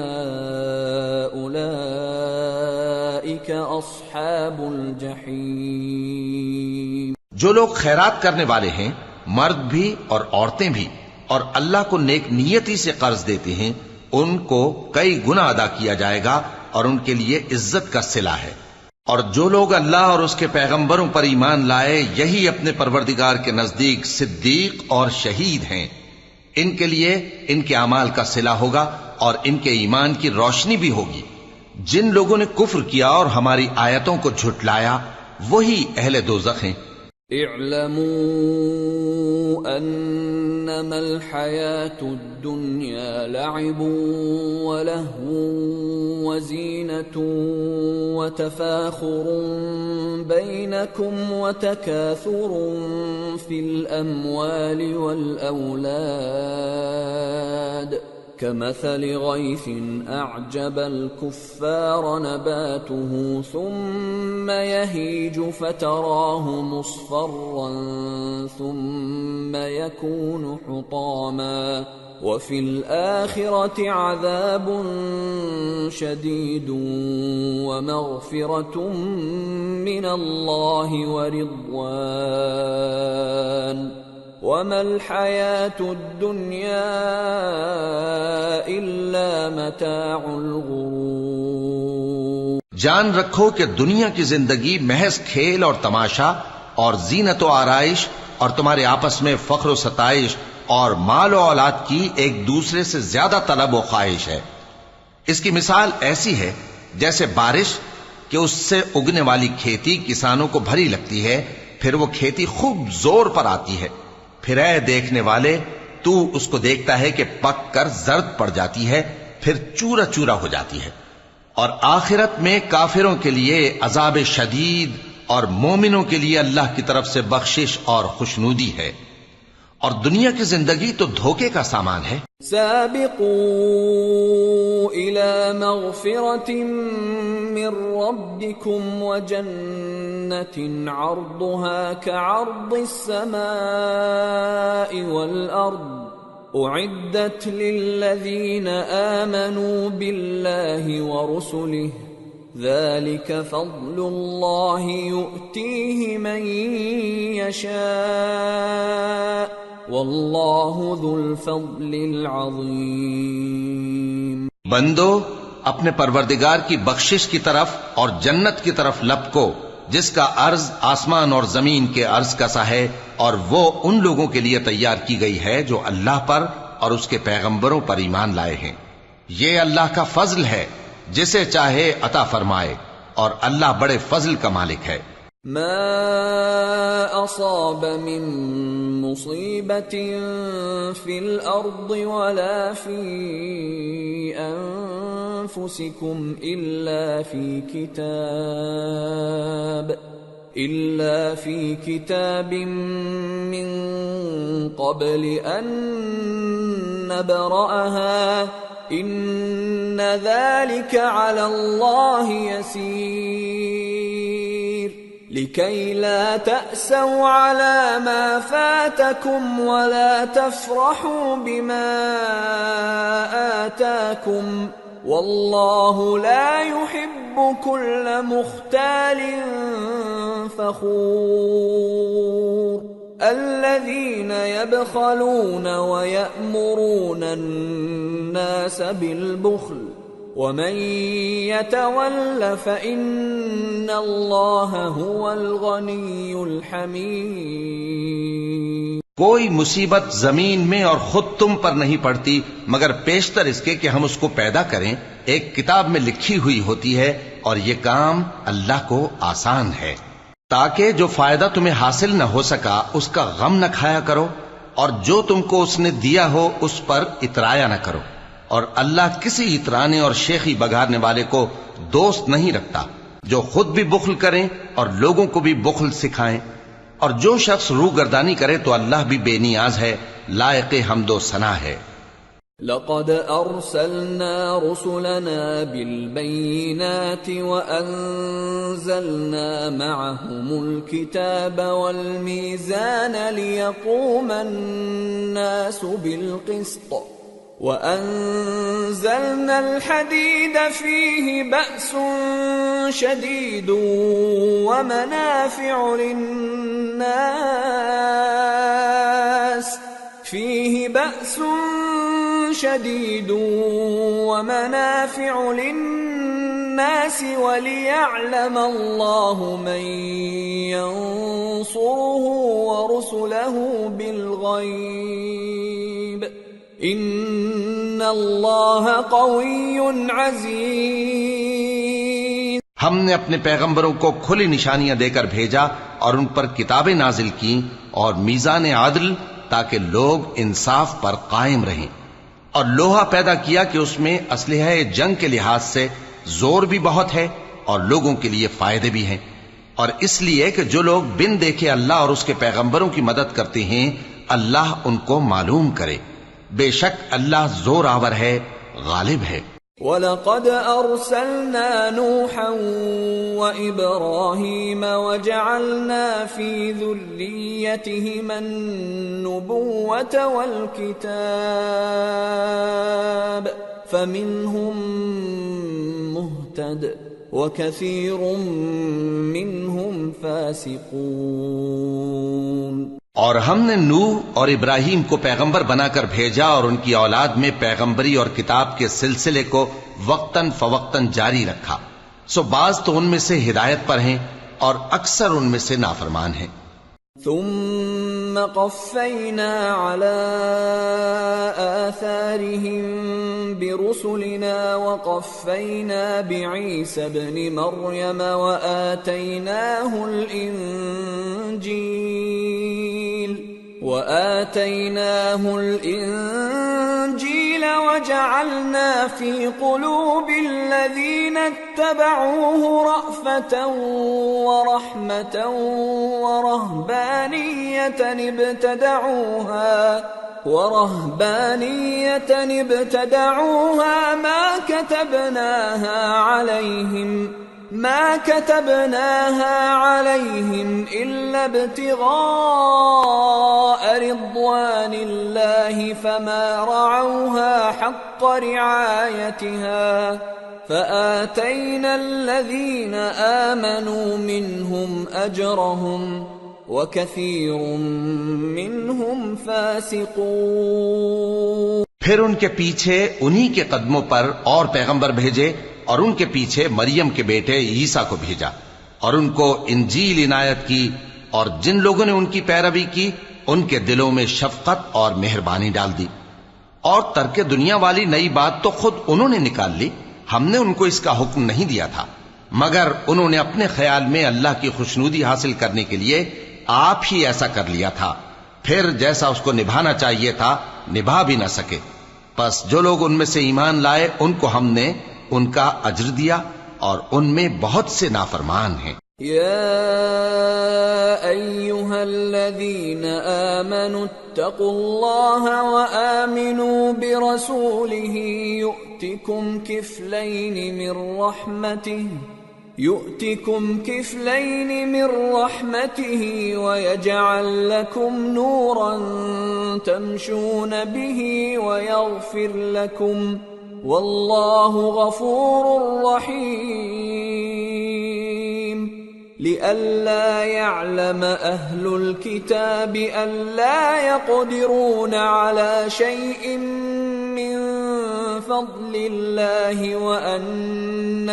أولئك أصحاب الجحيم۔
جو لوگ خیرات کرنے والے ہیں، مرد بھی اور عورتیں بھی، اور اللہ کو نیک نیتی سے قرض دیتے ہیں، ان کو کئی گنا ادا کیا جائے گا اور ان کے لیے عزت کا صلہ ہے۔ اور جو لوگ اللہ اور اس کے پیغمبروں پر ایمان لائے یہی اپنے پروردگار کے نزدیک صدیق اور شہید ہیں، ان کے لیے ان کے اعمال کا صلہ ہوگا اور ان کے ایمان کی روشنی بھی ہوگی۔ جن لوگوں نے کفر کیا اور ہماری آیتوں کو جھٹلایا وہی اہل دوزخ ہیں۔
اعلموا انما الحياة الدنيا لعب ولهو وزينة وتفاخر بينكم وتكاثر في الأموال والأولاد كمثل غيث أعجب الكفار نباته ثم يهيج فتراه مصفرا ثم يكون حطاما وفي الآخرة عذاب شديد ومغفرة من الله ورضوان وما الحياة الدنيا إلا متاع الغرور۔
جان رکھو کہ دنیا کی زندگی محض کھیل اور تماشا اور زینت و آرائش اور تمہارے آپس میں فخر و ستائش اور مال و اولاد کی ایک دوسرے سے زیادہ طلب و خواہش ہے۔ اس کی مثال ایسی ہے جیسے بارش کہ اس سے اگنے والی کھیتی کسانوں کو بھری لگتی ہے، پھر وہ کھیتی خوب زور پر آتی ہے، پھر اے دیکھنے والے تو اس کو دیکھتا ہے کہ پک کر زرد پڑ جاتی ہے، پھر چورا چورا ہو جاتی ہے۔ اور آخرت میں کافروں کے لیے عذاب شدید اور مومنوں کے لیے اللہ کی طرف سے بخشش اور خوشنودی ہے، اور دنیا کی زندگی تو دھوکے کا سامان ہے۔
سابقوا إلى مغفرة من ربكم وجنة عرضها كعرض السماء والأرض أعدت للذين آمنوا بالله ورسله ذلك فضل الله يؤتيه من يشاء واللہ ذو الفضل العظیم۔
بندو اپنے پروردگار کی بخشش کی طرف اور جنت کی طرف لپکو جس کا عرض آسمان اور زمین کے عرض کا سا ہے، اور وہ ان لوگوں کے لیے تیار کی گئی ہے جو اللہ پر اور اس کے پیغمبروں پر ایمان لائے ہیں۔ یہ اللہ کا فضل ہے، جسے چاہے عطا فرمائے، اور اللہ بڑے فضل کا مالک ہے۔
ما أصاب من مصيبة في الأرض ولا في أنفسكم إلا في كتاب من قبل أن نبرأها إن ذلك على الله يسير لكي لا تأسوا على ما فاتكم ولا تفرحوا بما آتاكم والله لا يحب كل مختال فخور الذين يبخلون ويأمرون الناس بالبخل ومن يتول فإن الله هو الغني الحميد۔
کوئی مصیبت زمین میں اور خود تم پر نہیں پڑتی مگر پیشتر اس کے کہ ہم اس کو پیدا کریں، ایک کتاب میں لکھی ہوئی ہوتی ہے، اور یہ کام اللہ کو آسان ہے، تاکہ جو فائدہ تمہیں حاصل نہ ہو سکا اس کا غم نہ کھایا کرو، اور جو تم کو اس نے دیا ہو اس پر اترایا نہ کرو، اور اللہ کسی اترانے اور شیخی بگارنے والے کو دوست نہیں رکھتا، جو خود بھی بخل کریں اور لوگوں کو بھی بخل سکھائیں، اور جو شخص روگردانی کرے تو اللہ بھی بے نیاز ہے، لائق حمد و ثنا ہے۔
لقد أرسلنا رسلنا بالبينات وأنزلنا معهم الكتاب والميزان ليقوم الناس بالقسط وأنزلنا الحديد فيه بأس شديد ومنافع للناس وليعلم الله من ينصره ورسله بالغيب إن الله قوي عزيز۔
ہم نے اپنے پیغمبروں کو کھلی نشانیاں دے کر بھیجا اور ان پر کتابیں نازل کی اور میزان عدل تاکہ لوگ انصاف پر قائم رہیں، اور لوہا پیدا کیا کہ اس میں اسلحہ جنگ کے لحاظ سے زور بھی بہت ہے اور لوگوں کے لیے فائدے بھی ہیں، اور اس لیے کہ جو لوگ بن دیکھے اللہ اور اس کے پیغمبروں کی مدد کرتے ہیں اللہ ان کو معلوم کرے۔ بے شک اللہ زور آور ہے، غالب ہے۔
وَلَقَدْ أَرْسَلْنَا نُوحًا وَإِبْرَاهِيمَ وَجَعَلْنَا فِي ذُرِّيَّتِهِمَا النُّبُوَّةَ وَالْكِتَابَ فَمِنْهُمْ مُهْتَدٍ وَكَثِيرٌ مِّنْهُمْ فَاسِقُونَ۔
اور ہم نے نوح اور ابراہیم کو پیغمبر بنا کر بھیجا اور ان کی اولاد میں پیغمبری اور کتاب کے سلسلے کو وقتاً فوقتاً جاری رکھا، سو بعض تو ان میں سے ہدایت پر ہیں اور اکثر ان میں سے نافرمان ہیں۔
ثم قفينا على آثارهم برسلنا وقفينا بعيسى ابن مريم وآتيناه الإنجيل وجعلنا في قلوب الذين اتبعوه رأفة ورحمة ورهبانية ابتدعوها ما كتبناها عليهم إلا ابتغاء رضوان الله فما رعوها حق رعايتها فآتينا الذين آمنوا منهم أجرهم وكثير منهم فاسقون۔
پھر ان کے پیچھے انہی کے قدموں پر اور پیغمبر بھیجے اور ان کے پیچھے مریم کے بیٹے عیسیٰ کو بھیجا اور ان کو انجیل عنایت کی، اور جن لوگوں نے ان کی پیروی کی ان کے دلوں میں شفقت اور مہربانی ڈال دی۔ اور ترک دنیا والی نئی بات تو خود انہوں نے نکال لی، ہم نے ان کو اس کا حکم نہیں دیا تھا، مگر انہوں نے اپنے خیال میں اللہ کی خوشنودی حاصل کرنے کے لیے آپ ہی ایسا کر لیا تھا، پھر جیسا اس کو نبھانا چاہیے تھا نبھا بھی نہ سکے۔ پس جو لوگ ان میں سے ایمان لائے ان کو ہم نے ان کا اجر دیا، اور ان میں بہت سے نافرمان ہیں۔
يا أيها الذين آمنوا اتقوا الله وآمنوا برسوله يؤتكم كفلين من رحمته ويجعل لكم نورا تمشون به ويغفر لكم والله غفور رحيم۔ لئلا يعلم أهل الكتاب ألا يقدرون على شيء من فضل الله وأن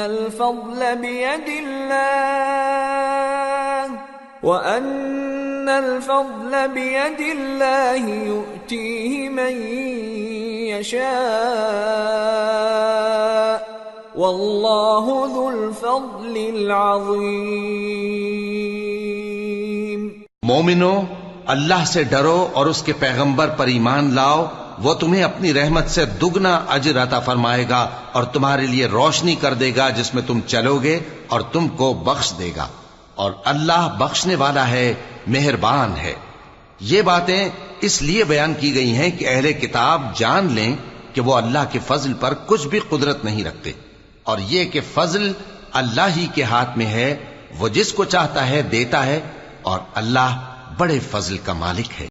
الفضل بيد الله يؤتيه من يشاء واللہ ذو الفضل العظیم۔
مومنو، اللہ سے ڈرو اور اس کے پیغمبر پر ایمان لاؤ، وہ تمہیں اپنی رحمت سے دگنا اجر عطا فرمائے گا اور تمہارے لیے روشنی کر دے گا جس میں تم چلو گے اور تم کو بخش دے گا، اور اللہ بخشنے والا ہے، مہربان ہے۔ یہ باتیں اس لیے بیان کی گئی ہیں کہ اہل کتاب جان لیں کہ وہ اللہ کے فضل پر کچھ بھی قدرت نہیں رکھتے، اور یہ کہ فضل اللہ ہی کے ہاتھ میں ہے، وہ جس کو چاہتا ہے دیتا ہے، اور اللہ بڑے فضل کا مالک ہے۔